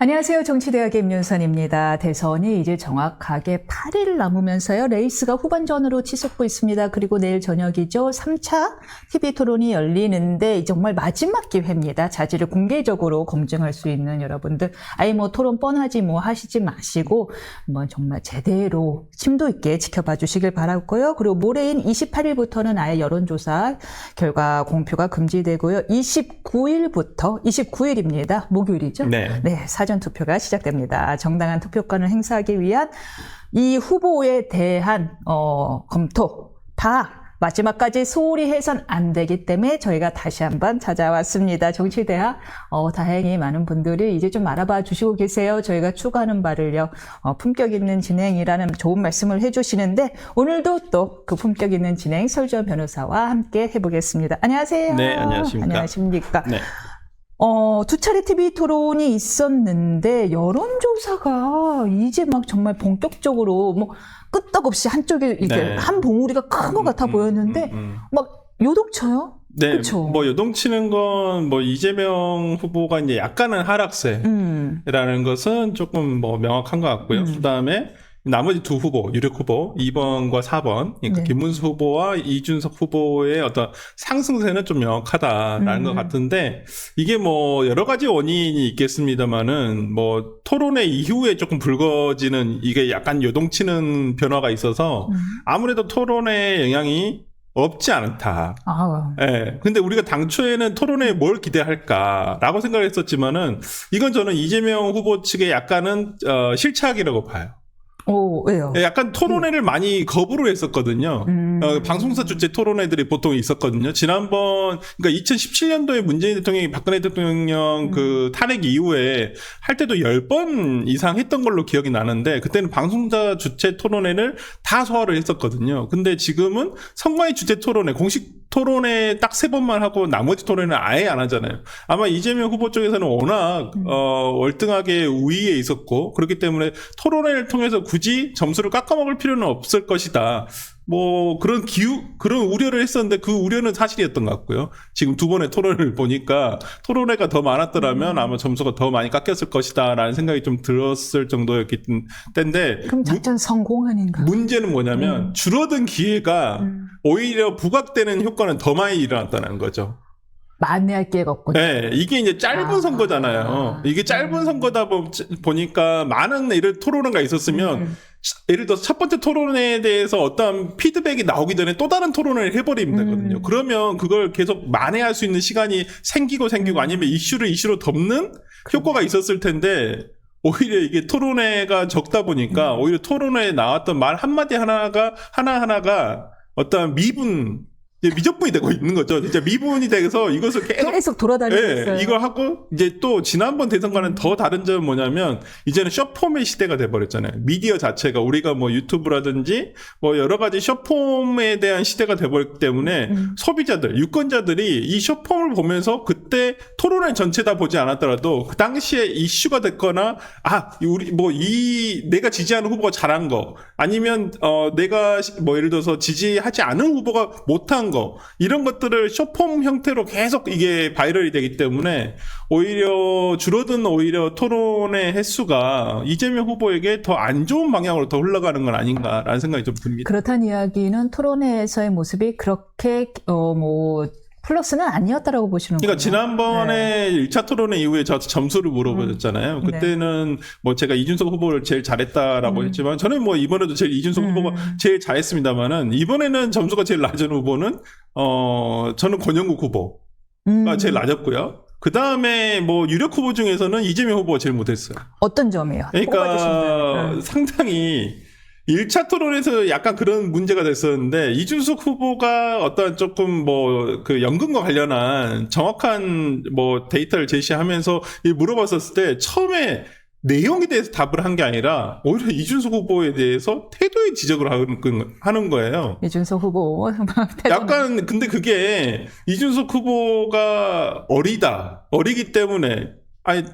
안녕하세요. 정치대학의 임윤선입니다. 대선이 이제 정확하게 8일 남으면서요. 레이스가 후반전으로 치솟고 있습니다. 그리고 내일 저녁이죠. 3차 TV토론이 열리는데 정말 마지막 기회입니다. 자질을 공개적으로 검증할 수 있는 여러분들. 토론 뻔하지 하시지 마시고 한번 정말 제대로 심도 있게 지켜봐 주시길 바라고요. 그리고 모레인 28일부터는 아예 여론조사 결과 공표가 금지되고요. 29일입니다. 목요일이죠? 네. 사전 투표가 시작됩니다. 정당한 투표권을 행사하기 위한 이 후보에 대한 검토 다 마지막까지 소홀히 해선 안 되기 때문에 저희가 다시 한번 찾아왔습니다. 정치대학 다행히 많은 분들이 이제 좀 알아봐 주시고 계세요. 저희가 추구하는 바를요. 품격 있는 진행이라는 좋은 말씀을 해주시는데 오늘도 또 그 품격 있는 진행 설주원 변호사와 함께 해보겠습니다. 안녕하세요. 네, 안녕하십니까. 안녕하십니까. 네. 두 차례 TV 토론이 있었는데 여론조사가 이제 막 정말 본격적으로 끄떡없이 한쪽에 이렇게 한 봉우리가 큰 것 같아 보였는데 막 요동쳐요. 네, 그쵸? 요동치는 건 이재명 후보가 이제 약간은 하락세라는 것은 조금 명확한 것 같고요. 그다음에 나머지 두 후보, 유력 후보 2번과 4번, 그러니까 김문수 후보와 이준석 후보의 어떤 상승세는 좀 명확하다라는 것 같은데 이게 여러 가지 원인이 있겠습니다만은 토론회 이후에 조금 불거지는 이게 약간 요동치는 변화가 있어서 아무래도 토론회 영향이 없지 않다. 예. 근데 우리가 당초에는 토론회에 뭘 기대할까라고 생각을 했었지만은 이건 저는 이재명 후보 측의 약간은 실착이라고 봐요. 왜요? 약간 토론회를 많이 거부를 했었거든요. 방송사 주최 토론회들이 보통 있었거든요. 지난번, 그러니까 2017년도에 문재인 대통령이 박근혜 대통령 그 탄핵 이후에 할 때도 10번 이상 했던 걸로 기억이 나는데, 그때는 방송사 주최 토론회를 다 소화를 했었거든요. 근데 지금은 선관위 주최 토론회, 공식 토론회 딱 3번만 하고 나머지 토론회는 아예 안 하잖아요. 아마 이재명 후보 쪽에서는 워낙 월등하게 우위에 있었고 그렇기 때문에 토론회를 통해서 굳이 점수를 깎아먹을 필요는 없을 것이다. 그런 우려를 했었는데 그 우려는 사실이었던 것 같고요. 지금 두 번의 토론을 보니까 토론회가 더 많았더라면 아마 점수가 더 많이 깎였을 것이다라는 생각이 좀 들었을 정도였기 때문에. 그럼 작전 성공 아닌가? 문제는 뭐냐면 줄어든 기회가 오히려 부각되는 효과는 더 많이 일어났다는 거죠. 만회할 기회가 없군요. 네, 이게 이제 짧은 선거잖아요. 이게 짧은 선거다 보니까 많은 토론회가 있었으면 예를 들어서 첫 번째 토론회에 대해서 어떤 피드백이 나오기 전에 또 다른 토론을 해버리면 되거든요. 그러면 그걸 계속 만회할 수 있는 시간이 생기고 아니면 이슈로 덮는 효과가 있었을 텐데 오히려 이게 토론회가 적다 보니까 오히려 토론회에 나왔던 말 한마디 하나하나가 어떤 미적분이 되고 있는 거죠. 진짜 미분이 돼서 이것을 계속 돌아다니고 있어요. 이걸 하고 이제 또 지난번 대선과는 더 다른 점은 뭐냐면 이제는 숏폼의 시대가 돼버렸잖아요. 미디어 자체가 우리가 유튜브라든지 여러 가지 숏폼에 대한 시대가 돼버렸기 때문에 소비자들, 유권자들이 이 숏폼을 보면서 그때 토론회 전체 다 보지 않았더라도 그 당시에 이슈가 됐거나 내가 지지하는 후보가 잘한 거 아니면 내가 예를 들어서 지지하지 않은 후보가 못한 거 이런 것들을 숏폼 형태로 계속 이게 바이럴이 되기 때문에 줄어든 토론의 횟수가 이재명 후보에게 더 안 좋은 방향으로 더 흘러가는 건 아닌가라는 생각이 좀 듭니다. 그렇다는 이야기는 토론회에서의 모습이 그렇게 플러스는 아니었다라고 보시는 거예요? 그러니까 지난번에 1차 토론회 이후에 저한테 점수를 물어보셨잖아요. 그때는 제가 이준석 후보를 제일 잘했다라고 했지만 저는 이번에도 제일 이준석 후보가 제일 잘했습니다만은 이번에는 점수가 제일 낮은 후보는 저는 권영국 후보가 제일 낮았고요. 그 다음에 유력 후보 중에서는 이재명 후보가 제일 못했어요. 어떤 점이에요? 그러니까 상당히 1차 토론에서 약간 그런 문제가 됐었는데 이준석 후보가 어떤 조금 그 연금과 관련한 정확한 데이터를 제시하면서 물어봤었을 때 처음에 내용에 대해서 답을 한 게 아니라 오히려 이준석 후보에 대해서 태도에 지적을 하는 거예요. 이준석 후보 약간 근데 그게 이준석 후보가 어리기 때문에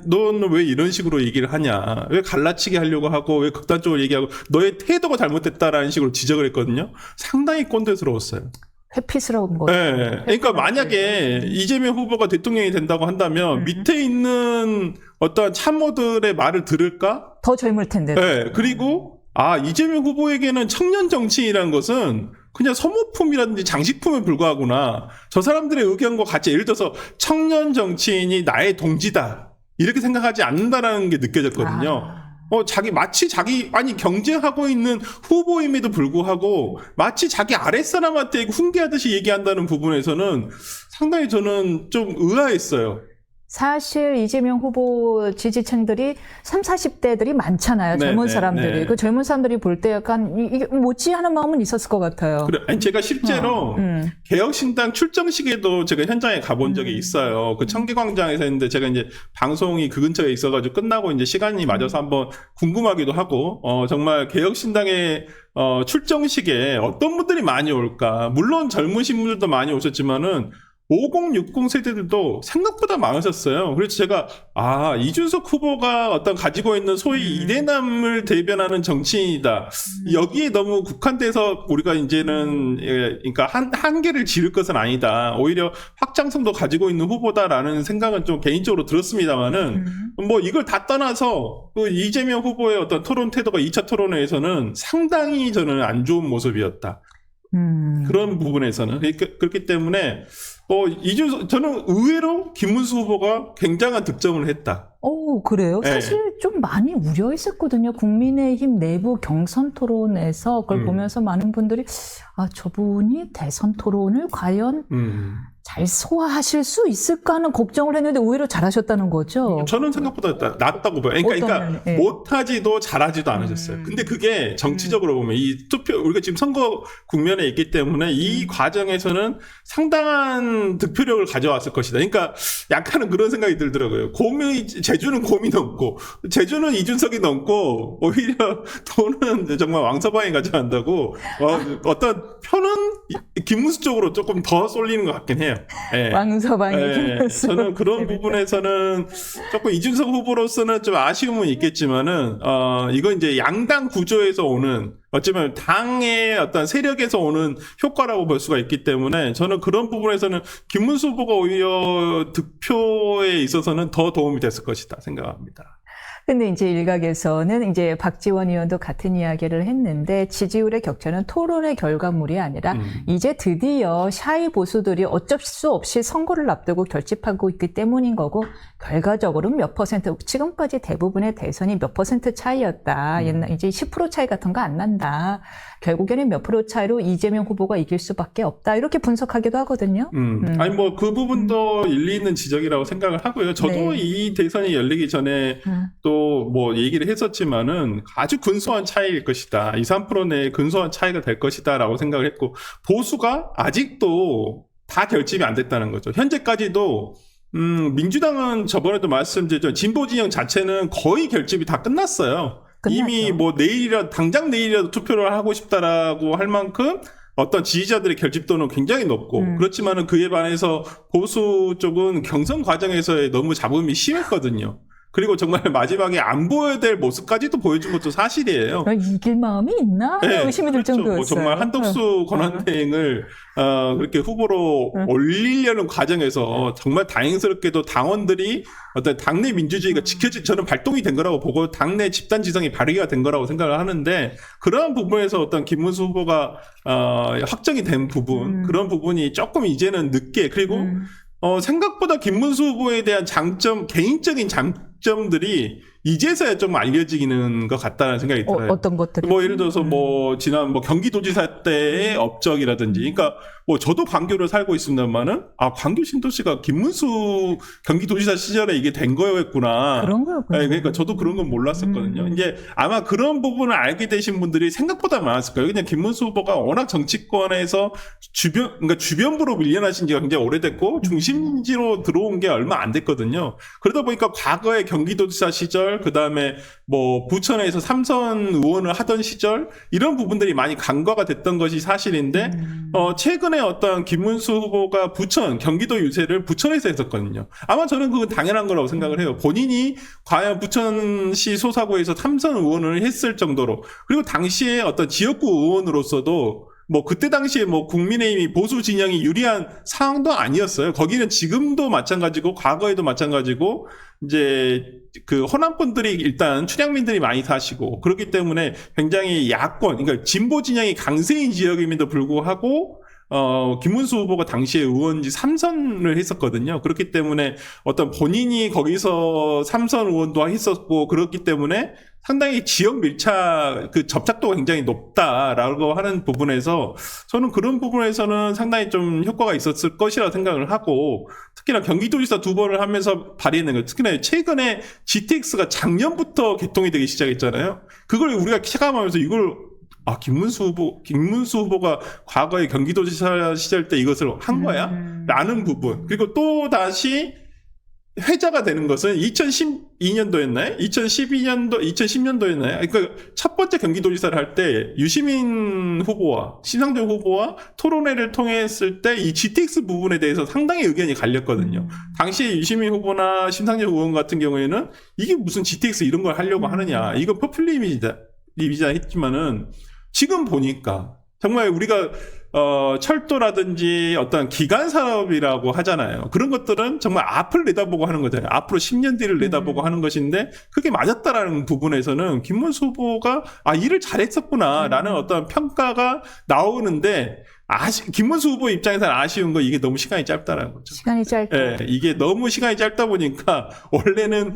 너는 왜 이런 식으로 얘기를 하냐? 왜 갈라치기 하려고 하고, 왜 극단적으로 얘기하고, 너의 태도가 잘못됐다라는 식으로 지적을 했거든요. 상당히 꼰대스러웠어요. 회피스러운 거. 네. 그러니까 만약에 이재명 후보가 대통령이 된다고 한다면 밑에 있는 어떤 참모들의 말을 들을까? 더 젊을 텐데. 네. 그리고 이재명 후보에게는 청년 정치인이라는 것은 그냥 소모품이라든지 장식품에 불과하구나. 저 사람들의 의견과 같이 예를 들어서 청년 정치인이 나의 동지다. 이렇게 생각하지 않는다라는 게 느껴졌거든요. 마치 경쟁하고 있는 후보임에도 불구하고 마치 자기 아랫사람한테 훈계하듯이 얘기한다는 부분에서는 상당히 저는 좀 의아했어요. 사실 이재명 후보 지지층들이 30, 40대들이 많잖아요. 젊은 사람들이. 그 젊은 사람들이 볼 때 약간 이게 뭐지 하는 마음은 있었을 것 같아요. 그래, 아니 제가 실제로 개혁신당 출정식에도 제가 현장에 가본 적이 있어요. 그 청계광장에서 했는데 제가 이제 방송이 그 근처에 있어가지고 끝나고 이제 시간이 맞아서 한번 궁금하기도 하고 정말 개혁신당의 출정식에 어떤 분들이 많이 올까? 물론 젊으신 분들도 많이 오셨지만은 50, 60 세대들도 생각보다 많으셨어요. 그래서 제가 이준석 후보가 어떤 가지고 있는 소위 이대남을 대변하는 정치인이다. 여기에 너무 국한돼서 우리가 이제는 그러니까 한계를 지을 것은 아니다. 오히려 확장성도 가지고 있는 후보다라는 생각은 좀 개인적으로 들었습니다만은 뭐 이걸 다 떠나서 그 이재명 후보의 어떤 토론 태도가 2차 토론회에서는 상당히 저는 안 좋은 모습이었다. 그런 부분에서는 그렇기 때문에 저는 의외로 김문수 후보가 굉장한 득점을 했다. 그래요? 네. 사실 좀 많이 우려했었거든요. 국민의힘 내부 경선 토론에서 그걸 보면서 많은 분들이 저분이 대선 토론을 과연 잘 소화하실 수 있을까 하는 걱정을 했는데 오히려 잘하셨다는 거죠. 저는 생각보다 낫다고 봐요. 그러니까 못하지도 잘하지도 않으셨어요. 근데 그게 정치적으로 보면 이 투표 우리가 지금 선거 국면에 있기 때문에 이 과정에서는 상당한 득표력을 가져왔을 것이다. 그러니까 약간은 그런 생각이 들더라고요. 제주는 곰이 넘고 제주는 이준석이 넘고 오히려 돈은 정말 왕서방이 가져간다고 어떤 표는 김문수 쪽으로 조금 더 쏠리는 것 같긴 해요. 네. 왕서방이 김문수. 저는 그런 부분에서는 조금 이준석 후보로서는 좀 아쉬움은 있겠지만은 이건 이제 양당 구조에서 오는 어쩌면 당의 어떤 세력에서 오는 효과라고 볼 수가 있기 때문에 저는 그런 부분에서는 김문수 후보가 오히려 득표에 있어서는 더 도움이 됐을 것이다 생각합니다. 근데 이제 일각에서는 이제 박지원 의원도 같은 이야기를 했는데 지지율의 격차는 토론의 결과물이 아니라 이제 드디어 샤이 보수들이 어쩔 수 없이 선거를 앞두고 결집하고 있기 때문인 거고 결과적으로 몇 퍼센트 지금까지 대부분의 대선이 몇 퍼센트 차이였다. 옛날 이제 10% 차이 같은 거 안 난다. 결국에는 몇 프로 차이로 이재명 후보가 이길 수밖에 없다. 이렇게 분석하기도 하거든요. 아니 뭐 그 부분도 일리 있는 지적이라고 생각을 하고요. 저도 이 대선이 열리기 전에 또 뭐 얘기를 했었지만은 아주 근소한 차이일 것이다. 2, 3% 내에 근소한 차이가 될 것이다라고 생각을 했고 보수가 아직도 다 결집이 안 됐다는 거죠. 현재까지도 민주당은 저번에도 말씀드렸죠. 진보 진영 자체는 거의 결집이 다 끝났어요. 이미 뭐 당장 내일이라도 투표를 하고 싶다라고 할 만큼 어떤 지지자들의 결집도는 굉장히 높고 그렇지만은 그에 반해서 보수 쪽은 경선 과정에서의 너무 잡음이 심했거든요. 그리고 정말 마지막에 안 보여야 될 모습까지도 보여준 것도 사실이에요. 이길 마음이 있나? 의심이 들 정도였어요. 뭐 정말 한덕수 권한대행을 그렇게 후보로 올리려는 과정에서 정말 다행스럽게도 당원들이 어떤 당내 민주주의가 저는 발동이 된 거라고 보고 당내 집단 지성이 발휘가 된 거라고 생각을 하는데 그러한 부분에서 어떤 김문수 후보가 확정이 된 부분 그런 부분이 조금 이제는 늦게 그리고 생각보다 김문수 후보에 대한 개인적인 장점들이 이제서야 좀 알려지는 것 같다는 생각이 들어요. 어떤 것들이? 뭐 예를 들어서 지난 경기도지사 때의 업적이라든지, 그러니까 저도 광교를 살고 있습니다만은 광교 신도시가 김문수 경기도지사 시절에 이게 된 거였구나. 그런 거였구나. 네, 그러니까 저도 그런 건 몰랐었거든요. 이제 아마 그런 부분을 알게 되신 분들이 생각보다 많았을 거예요. 그냥 김문수 후보가 워낙 정치권에서 그러니까 주변부로 밀려나신 지가 굉장히 오래됐고 중심지로 들어온 게 얼마 안 됐거든요. 그러다 보니까 과거에 경기도지사 시절 그 다음에 부천에서 삼선 의원을 하던 시절 이런 부분들이 많이 간과가 됐던 것이 사실인데 최근에 어떤 김문수 후보가 경기도 유세를 부천에서 했었거든요. 아마 저는 그건 당연한 거라고 생각을 해요. 본인이 과연 부천시 소사구에서 삼선 의원을 했을 정도로 그리고 당시에 어떤 지역구 의원으로서도 뭐 그때 당시에 뭐 국민의힘이 보수 진영이 유리한 상황도 아니었어요. 거기는 지금도 마찬가지고 과거에도 마찬가지고 이제 그 호남분들이 일단 춘향민들이 많이 사시고 그렇기 때문에 굉장히 야권, 그러니까 진보 진영이 강세인 지역임에도 불구하고 김문수 후보가 당시에 의원지 3선을 했었거든요. 그렇기 때문에 어떤 본인이 거기서 3선 의원도 했었고 그렇기 때문에 상당히 지역 밀착, 그 접착도가 굉장히 높다라고 하는 부분에서 저는 그런 부분에서는 상당히 좀 효과가 있었을 것이라 생각을 하고 특히나 경기도지사 2번을 하면서 발휘했는 거 특히나 최근에 GTX가 작년부터 개통이 되기 시작했잖아요. 그걸 우리가 체감하면서 이걸 김문수 후보가 과거에 경기도지사 시절 때 이것을 한 거야? 라는 부분. 그리고 또 다시 회자가 되는 것은 2012년도였나요? 2010년도였나요? 그러니까 첫 번째 경기도지사를 할 때 유시민 후보와 심상정 후보와 토론회를 통했을 때 이 GTX 부분에 대해서 상당히 의견이 갈렸거든요. 당시 유시민 후보나 심상정 의원 같은 경우에는 이게 무슨 GTX 이런 걸 하려고 하느냐. 이건 포퓰리즘이다 했지만은 지금 보니까 정말 우리가 철도라든지 어떤 기간 산업이라고 하잖아요. 그런 것들은 정말 앞을 내다보고 하는 거잖아요. 앞으로 10년 뒤를 내다보고 하는 것인데 그게 맞았다라는 부분에서는 김문수 후보가 일을 잘했었구나라는 어떤 평가가 나오는데 김문수 후보 입장에서는 아쉬운 거 이게 너무 시간이 짧다라는 거죠. 시간이 짧다. 예, 이게 너무 시간이 짧다 보니까 원래는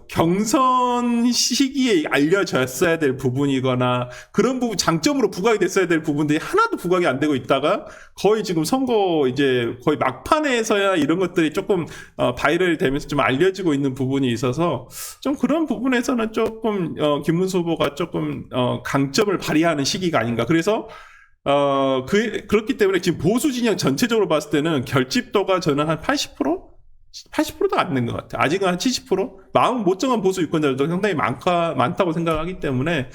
경선 시기에 알려졌어야 될 부분이거나 그런 부분 장점으로 부각이 됐어야 될 부분들이 하나도 부각이 안 되고 있다가 거의 지금 선거 이제 거의 막판에서야 이런 것들이 조금 바이럴 되면서 좀 알려지고 있는 부분이 있어서 좀 그런 부분에서는 조금 김문수 후보가 조금 강점을 발휘하는 시기가 아닌가. 그래서 그렇기 때문에 지금 보수 진영 전체적으로 봤을 때는 결집도가 저는 한 80%? 80%도 안 된 것 같아요. 아직은 한 70%? 마음 못 정한 보수 유권자들도 상당히 많다고 생각하기 때문에,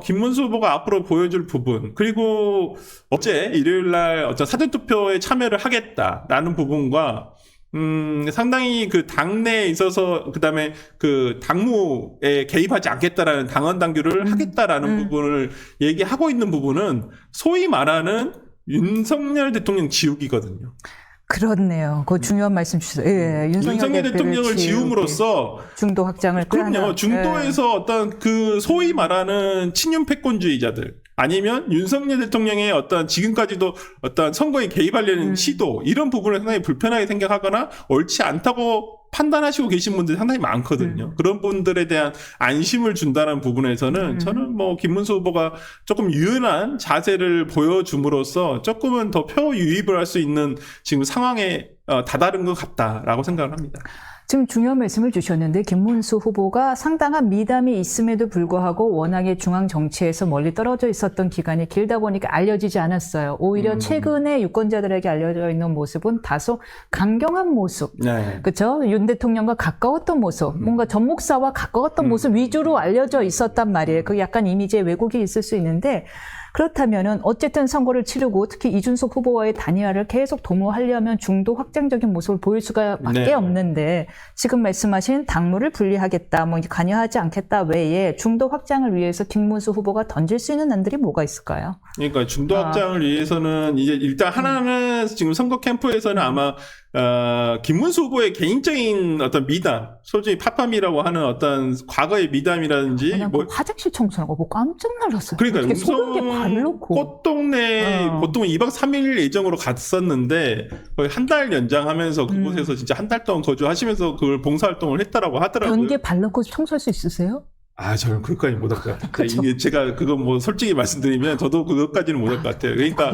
김문수 후보가 앞으로 보여줄 부분, 그리고 어제 일요일 날 어떤 사전투표에 참여를 하겠다라는 부분과, 상당히 그 당내에 있어서 그다음에 그 당무에 개입하지 않겠다라는 당원 당규를 하겠다라는 부분을 얘기하고 있는 부분은 소위 말하는 윤석열 대통령 지우기거든요. 그렇네요. 그 중요한 말씀 주셨어요. 예, 윤석열 대통령을 지움으로써 중도 확장을 그럼요. 중도에서 어떤 그 소위 말하는 친윤 패권주의자들 아니면 윤석열 대통령의 어떤 지금까지도 어떤 선거에 개입하려는 시도 이런 부분을 상당히 불편하게 생각하거나 옳지 않다고 판단하시고 계신 분들이 상당히 많거든요. 그런 분들에 대한 안심을 준다는 부분에서는 저는 뭐 김문수 후보가 조금 유연한 자세를 보여줌으로써 조금은 더 표 유입을 할 수 있는 지금 상황에 다다른 것 같다라고 생각을 합니다. 지금 중요한 말씀을 주셨는데 김문수 후보가 상당한 미담이 있음에도 불구하고 워낙에 중앙 정치에서 멀리 떨어져 있었던 기간이 길다 보니까 알려지지 않았어요. 오히려 최근에 유권자들에게 알려져 있는 모습은 다소 강경한 모습. 네. 그렇죠? 윤 대통령과 가까웠던 모습, 뭔가 전 목사와 가까웠던 모습 위주로 알려져 있었단 말이에요. 그 약간 이미지에 왜곡이 있을 수 있는데 그렇다면은 어쨌든 선거를 치르고 특히 이준석 후보와의 단일화를 계속 도모하려면 중도 확장적인 모습을 보일 수밖에 없는데 지금 말씀하신 당무를 분리하겠다, 뭐 관여하지 않겠다 외에 중도 확장을 위해서 김문수 후보가 던질 수 있는 안들이 뭐가 있을까요? 그러니까 중도 확장을 위해서는 이제 일단 하나는 지금 선거 캠프에서는 아마 김문수 후보의 개인적인 어떤 미담, 솔직히 파파미라고 하는 어떤 과거의 미담이라든지 그냥 뭐 화장실 청소하고 뭐 깜짝 놀랐어요. 그러니까 소변기 발놓고 꽃동네 보통 2박 3일 예정으로 갔었는데 거의 한 달 연장하면서 그곳에서 진짜 한 달 동안 거주하시면서 그걸 봉사활동을 했다라고 하더라고요. 변기에 발놓고 청소할 수 있으세요? 저는 그것까지 못 할 것 같아요. 그렇죠. 이게 제가 그거 뭐 솔직히 말씀드리면 저도 그것까지는 못 할 것 같아요. 그러니까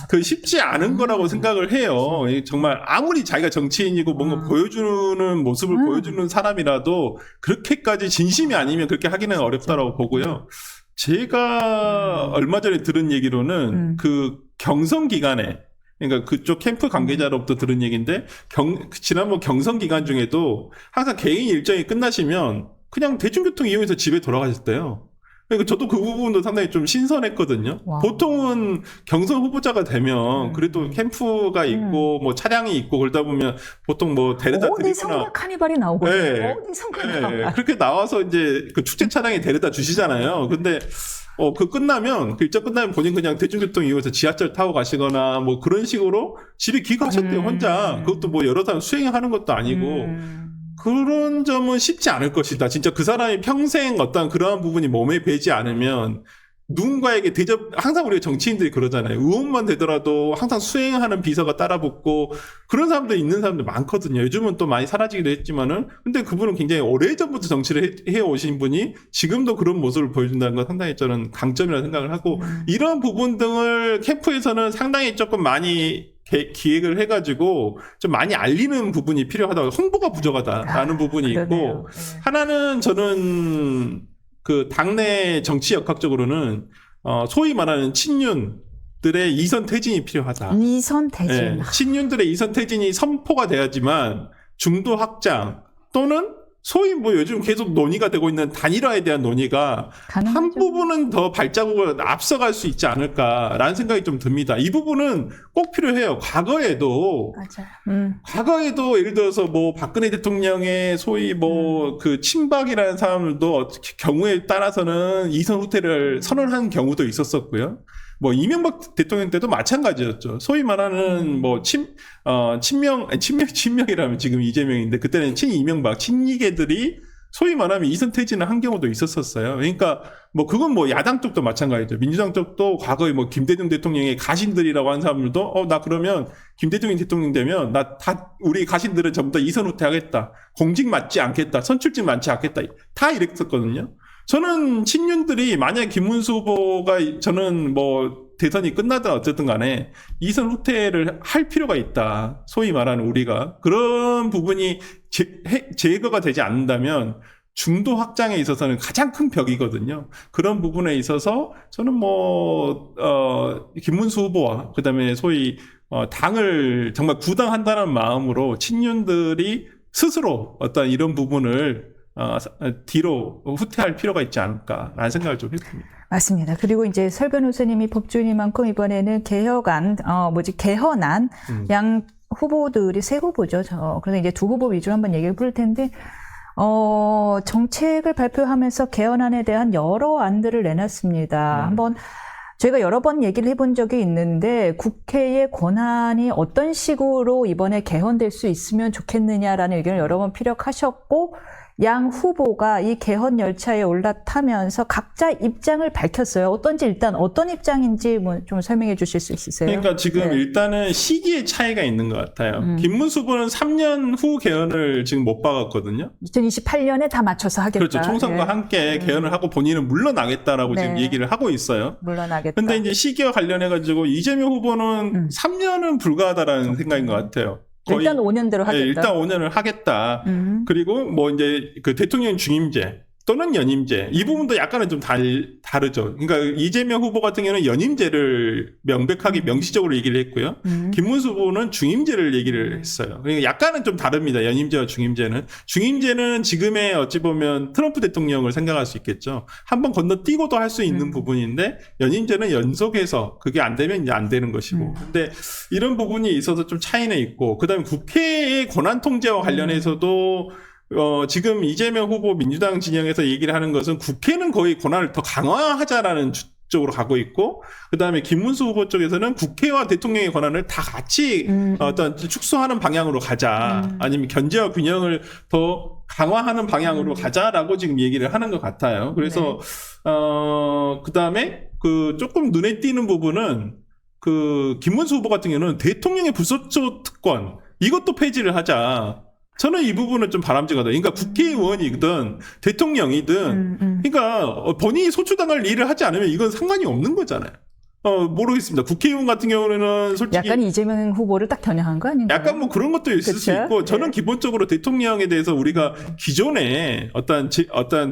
그 쉽지 않은 거라고 생각을 해요. 정말 아무리 자기가 정치인이고 뭔가 보여주는 모습을 보여주는 사람이라도 그렇게까지 진심이 아니면 그렇게 하기는 어렵다라고 보고요. 제가 얼마 전에 들은 얘기로는 그 경선 기간에 그러니까 그쪽 캠프 관계자로부터 들은 얘기인데 지난번 경선 기간 중에도 항상 개인 일정이 끝나시면 그냥 대중교통 이용해서 집에 돌아가셨대요. 그러니까 저도 그 부분도 상당히 좀 신선했거든요. 와. 보통은 경선 후보자가 되면 그래도 캠프가 있고 뭐 차량이 있고 그러다 보면 보통 뭐 데려다 어디선가 드리거나 카니발이 나오거든요. 네. 어디선가 네, 그렇게 나와서 이제 그 축제 차량에 데려다 주시잖아요. 근데 그 끝나면 그 일정 끝나면 본인 그냥 대중교통 이용해서 지하철 타고 가시거나 뭐 그런 식으로 집에 귀가하셨대요. 혼자. 그것도 뭐 여러 사람 수행하는 것도 아니고. 그런 점은 쉽지 않을 것이다. 진짜 그 사람이 평생 어떤 그러한 부분이 몸에 배지 않으면 누군가에게 항상 우리가 정치인들이 그러잖아요. 의원만 되더라도 항상 수행하는 비서가 따라붙고 그런 사람들 있는 사람들 많거든요. 요즘은 또 많이 사라지기도 했지만은 근데 그분은 굉장히 오래전부터 정치를 해오신 분이 지금도 그런 모습을 보여준다는 건 상당히 저는 강점이라고 생각을 하고 이런 부분 등을 캠프에서는 상당히 조금 많이 기획을 해가지고 좀 많이 알리는 부분이 필요하다. 홍보가 부족하다라는 부분이 있고 하나는 저는 그 당내 정치 역학적으로는 소위 말하는 친윤들의 이선 퇴진이 필요하다. 이선 퇴진. 네, 친윤들의 이선 퇴진이 선포가 돼야지만 중도 확장 또는 소위 뭐 요즘 계속 논의가 되고 있는 단일화에 대한 논의가 가능하죠. 한 부분은 더 발자국을 앞서갈 수 있지 않을까라는 생각이 좀 듭니다. 이 부분은 꼭 필요해요. 과거에도 예를 들어서 뭐 박근혜 대통령의 소위 뭐 그 친박이라는 사람들도 경우에 따라서는 이선 후퇴를 선언한 경우도 있었었고요. 뭐 이명박 대통령 때도 마찬가지였죠. 소위 말하는 뭐 친명이라면 지금 이재명인데 그때는 친이명박, 친이계들이 소위 말하면 이선 퇴진을 한 경우도 있었었어요. 그러니까 뭐 그건 뭐 야당 쪽도 마찬가지죠. 민주당 쪽도 과거에 뭐 김대중 대통령의 가신들이라고 한 사람들도 나 그러면 김대중이 대통령 되면 우리 가신들은 전부 다 이선 후퇴하겠다. 공직 맞지 않겠다. 선출직 맞지 않겠다. 다 이랬었거든요. 저는 친윤들이 만약 김문수 후보가 저는 뭐 대선이 끝나든 어쨌든 간에 이선 후퇴를 할 필요가 있다. 소위 말하는 우리가 그런 부분이 제거가 되지 않는다면 중도 확장에 있어서는 가장 큰 벽이거든요. 그런 부분에 있어서 저는 김문수 후보와 그다음에 소위 당을 정말 구당한다는 마음으로 친윤들이 스스로 어떤 이런 부분을 뒤로 후퇴할 필요가 있지 않을까라는 생각을 좀 해봅니다. 맞습니다. 그리고 이제 설 변호사님이 법조인이만큼 이번에는 개헌안 양 후보들이 세 후보죠. 그래서 이제 두 후보 위주로 한번 얘기를 풀 텐데, 정책을 발표하면서 개헌안에 대한 여러 안들을 내놨습니다. 한번 저희가 여러 번 얘기를 해본 적이 있는데 국회의 권한이 어떤 식으로 이번에 개헌될 수 있으면 좋겠느냐라는 의견을 여러 번 피력하셨고 양 후보가 이 개헌 열차에 올라타면서 각자 입장을 밝혔어요. 일단 어떤 입장인지 좀 설명해 주실 수 있으세요? 그러니까 지금 일단은 시기의 차이가 있는 것 같아요. 김문수 후보는 3년 후 개헌을 지금 못 박았거든요. 2028년에 다 맞춰서 하겠다. 그렇죠. 총선과 함께 개헌을 하고 본인은 물러나겠다라고 지금 네. 얘기를 하고 있어요. 물러나겠다. 근데 이제 시기와 관련해가지고 이재명 후보는 3년은 불가하다라는 생각인 것 같아요. 일단 5년대로 하겠다. 네, 일단 5년을 하겠다. 그리고 뭐 이제 그 대통령 중임제 또는 연임제 이 부분도 약간은 좀 다르죠. 그러니까 이재명 후보 같은 경우는 연임제를 명백하게 명시적으로 얘기를 했고요. 김문수 후보는 중임제를 얘기를 했어요. 그러니까 약간은 좀 다릅니다. 연임제와 중임제는 지금의 어찌 보면 트럼프 대통령을 생각할 수 있겠죠. 한번 건너뛰고도 할 수 있는 부분인데 연임제는 연속해서 그게 안 되면 이제 안 되는 것이고. 근데 이런 부분이 있어서 좀 차이는 있고 그다음에 국회의 권한 통제와 관련해서도 지금 이재명 후보 민주당 진영에서 얘기를 하는 것은 국회는 거의 권한을 더 강화하자라는 쪽으로 가고 있고, 그 다음에 김문수 후보 쪽에서는 국회와 대통령의 권한을 다 같이 어떤 축소하는 방향으로 가자, 아니면 견제와 균형을 더 강화하는 방향으로 가자라고 지금 얘기를 하는 것 같아요. 그래서 그 다음에 그 조금 눈에 띄는 부분은 그 김문수 후보 같은 경우는 대통령의 불소추 특권 이것도 폐지를 하자. 저는 이 부분은 좀 바람직하다. 그러니까 국회의원이든 대통령이든 그러니까 본인이 소추당할 일을 하지 않으면 이건 상관이 없는 거잖아요. 모르겠습니다. 국회의원 같은 경우는 솔직히 약간 이재명 후보를 딱 겨냥한 거 아닌가요? 약간 뭐 그런 것도 있을 수 있고 저는 기본적으로 대통령에 대해서 우리가 기존에 어떤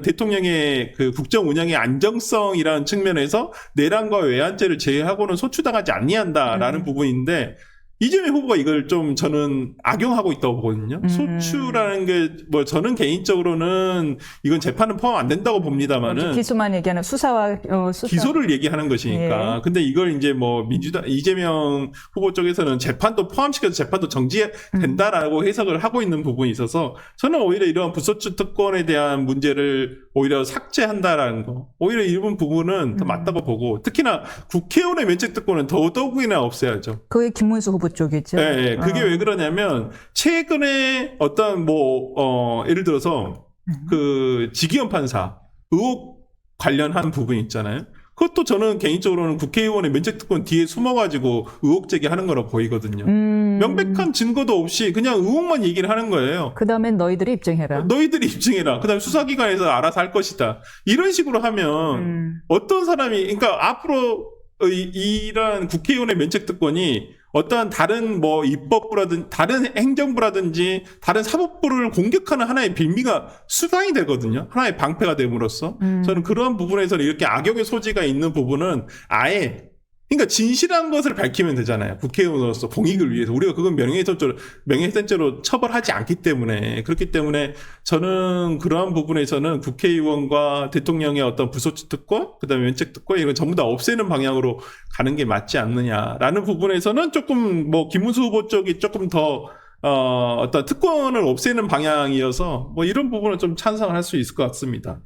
대통령의 그 국정 운영의 안정성이라는 측면에서 내란과 외환죄를 제외하고는 소추당하지 아니한다라는 부분인데 이재명 후보가 이걸 좀 저는 악용하고 있다고 보거든요. 소추라는 게 뭐 저는 개인적으로는 이건 재판은 포함 안 된다고 봅니다만은 기소만 얘기하는 수사. 기소를 얘기하는 것이니까. 예. 근데 이걸 이제 뭐 민주당 이재명 후보 쪽에서는 재판도 포함시켜서 재판도 정지된다라고 해석을 하고 있는 부분이 있어서 저는 오히려 이런 불소추 특권에 대한 문제를 오히려 삭제한다라는 거. 오히려 이런 부분은 더 맞다고 보고 특히나 국회의원의 면책 특권은 더더욱이나 없애야죠. 그게 김문수 후보 쪽이죠. 네, 그게 왜 그러냐면 최근에 어떤 예를 들어서 그 지기현 판사 의혹 관련한 부분이 있잖아요. 그것도 저는 개인적으로는 국회의원의 면책특권 뒤에 숨어가지고 의혹 제기하는 거라고 보이거든요. 명백한 증거도 없이 그냥 의혹만 얘기를 하는 거예요. 그 다음엔 너희들이 입증해라. 너희들이 입증해라. 그 다음에 수사기관에서 알아서 할 것이다. 이런 식으로 하면 어떤 사람이 그러니까 앞으로 이런 국회의원의 면책특권이 어떠한 다른 뭐 입법부라든지 다른 행정부라든지 다른 사법부를 공격하는 하나의 빌미가 수단이 되거든요. 하나의 방패가 됨으로써 저는 그러한 부분에서는 이렇게 악용의 소지가 있는 부분은 아예 그러니까 진실한 것을 밝히면 되잖아요. 국회의원으로서 공익을 위해서 우리가 그건 명예훼손죄로 처벌하지 않기 때문에 그렇기 때문에 저는 그러한 부분에서는 국회의원과 대통령의 어떤 불소추 특권, 그다음에 면책 특권 이런 전부 다 없애는 방향으로 가는 게 맞지 않느냐라는 부분에서는 조금 뭐 김문수 후보 쪽이 조금 더 어떤 특권을 없애는 방향이어서 뭐 이런 부분은 좀 찬성을 할 수 있을 것 같습니다.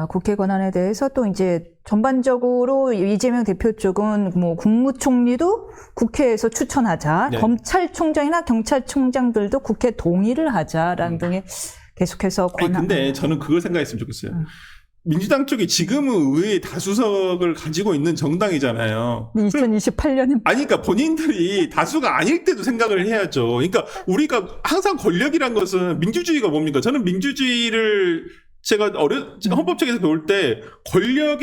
국회 권한에 대해서 또 이제 전반적으로 이재명 대표 쪽은 뭐 국무총리도 국회에서 추천하자, 네. 검찰총장이나 경찰총장들도 국회 동의를 하자라는 등의 계속해서 아니, 권한. 근데 저는 그걸 생각했으면 좋겠어요. 민주당 쪽이 지금은 의회 다수석을 가지고 있는 정당이잖아요. 2028년은 아니, 그러니까 본인들이 다수가 아닐 때도 생각을 해야죠. 그러니까 우리가 항상 권력이란 것은 민주주의가 뭡니까? 저는 민주주의를 제가 헌법책에서 배울 때 권력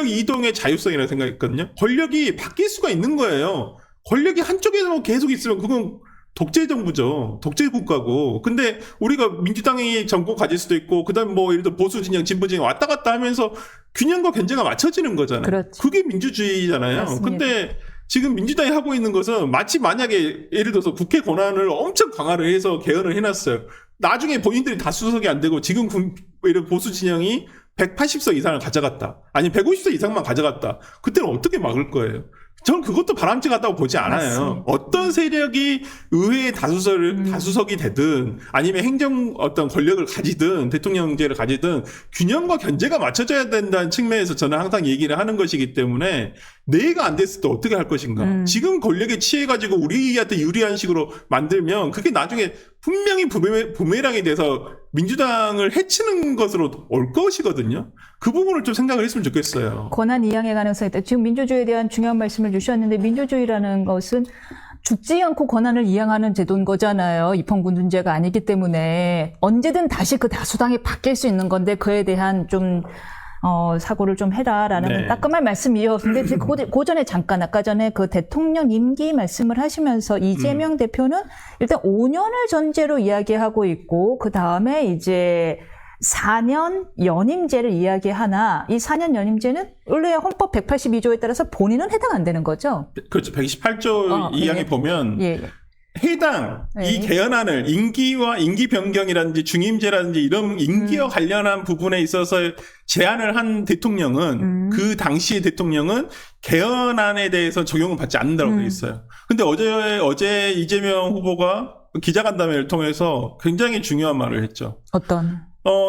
이동의 자유성이라고 생각했거든요. 권력이 바뀔 수가 있는 거예요. 권력이 한쪽에서 계속 있으면 그건 독재 정부죠. 독재 국가고. 근데 우리가 민주당이 정권 가질 수도 있고, 그 다음에 뭐, 예를 들어 보수 진영, 진보 진영 왔다 갔다 하면서 균형과 견제가 맞춰지는 거잖아요. 그렇죠. 그게 민주주의잖아요. 맞습니다. 근데 지금 민주당이 하고 있는 것은 마치 만약에 예를 들어서 국회 권한을 엄청 강화를 해서 개헌을 해놨어요. 나중에 본인들이 다수석이 안 되고 지금 예를 보수 진영이 180석 이상을 가져갔다. 아니 150석 이상만 가져갔다. 그때는 어떻게 막을 거예요? 저는 그것도 바람직 같다고 보지 않아요. 맞습니다. 어떤 세력이 의회의 다수석이 되든 아니면 행정 어떤 권력을 가지든 대통령제를 가지든 균형과 견제가 맞춰져야 된다는 측면에서 저는 항상 얘기를 하는 것이기 때문에 내가 안 됐을 때 어떻게 할 것인가. 지금 권력에 취해가지고 우리한테 유리한 식으로 만들면 그게 나중에 분명히 부메랑이 돼서 민주당을 해치는 것으로 올 것이거든요. 그 부분을 좀 생각을 했으면 좋겠어요. 권한 이양의 가능성이 있다. 지금 민주주의에 대한 중요한 말씀을 주셨는데 민주주의라는 것은 죽지 않고 권한을 이양하는 제도인 거잖아요. 입헌군주제가 아니기 때문에 언제든 다시 그 다수당이 바뀔 수 있는 건데 그에 대한 좀 사고를 좀 해라라는 네. 따끔한 말씀이었는데 그 전에 잠깐 아까 전에 그 대통령 임기 말씀을 하시면서 이재명 대표는 일단 5년을 전제로 이야기하고 있고 그 다음에 이제 4년 연임제를 이야기하나 이 4년 연임제는 원래 헌법 182조에 따라서 본인은 해당 안 되는 거죠? 그렇죠. 128조 이항에 보면 예. 해당 네. 이 개헌안을 임기와 임기 변경이라든지 중임제라든지 이런 임기와 관련한 부분에 있어서 제안을 한 대통령은 그 당시의 대통령은 개헌안에 대해서 적용을 받지 않는다고 되어 있어요. 근데 어제 이재명 후보가 기자간담회를 통해서 굉장히 중요한 말을 했죠. 어떤?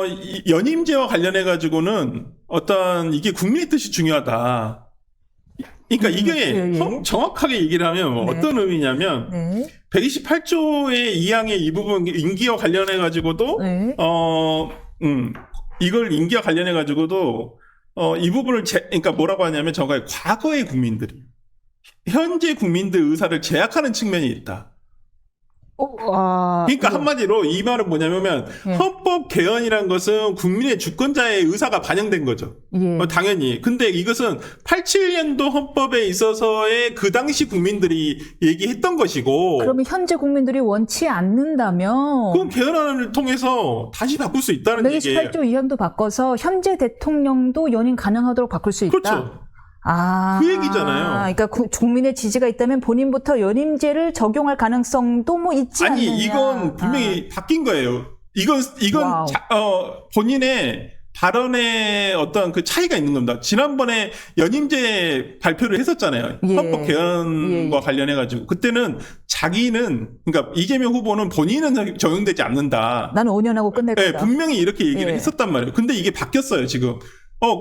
이 연임제와 관련해 가지고는 이게 국민의 뜻이 중요하다. 그러니까 이게 예. 정확하게 얘기를 하면 네. 어떤 의미냐면 네. 128조의 2항의 이 부분 임기와 관련해 가지고도 네. 이걸 임기와 관련해 가지고도 이 부분을 그러니까 뭐라고 하냐면 정말 과거의 국민들이 현재 국민들 의사를 제약하는 측면이 있다. 그러니까 한마디로 이 말은 뭐냐면 예. 헌법 개헌이란 것은 국민의 주권자의 의사가 반영된 거죠. 예. 당연히. 근데 이것은 87년도 헌법에 있어서의 그 당시 국민들이 얘기했던 것이고 그러면 현재 국민들이 원치 않는다면 그럼 개헌안을 통해서 다시 바꿀 수 있다는 얘기예요. 128조 2항도 바꿔서 현재 대통령도 연임 가능하도록 바꿀 수 있다. 그렇죠. 그 얘기잖아요. 그러니까 국민의 지지가 있다면 본인부터 연임제를 적용할 가능성도 뭐 있지 아니, 않느냐. 이건 분명히 바뀐 거예요. 이건 와우. 본인의 발언에 어떤 그 차이가 있는 겁니다. 지난번에 연임제 발표를 했었잖아요. 예. 헌법 개헌과 예. 관련해가지고. 그때는 자기는, 그러니까 이재명 후보는 본인은 적용되지 않는다. 나는 5년하고 끝낼 네, 거다. 분명히 이렇게 얘기를 예. 했었단 말이에요. 근데 이게 바뀌었어요, 지금.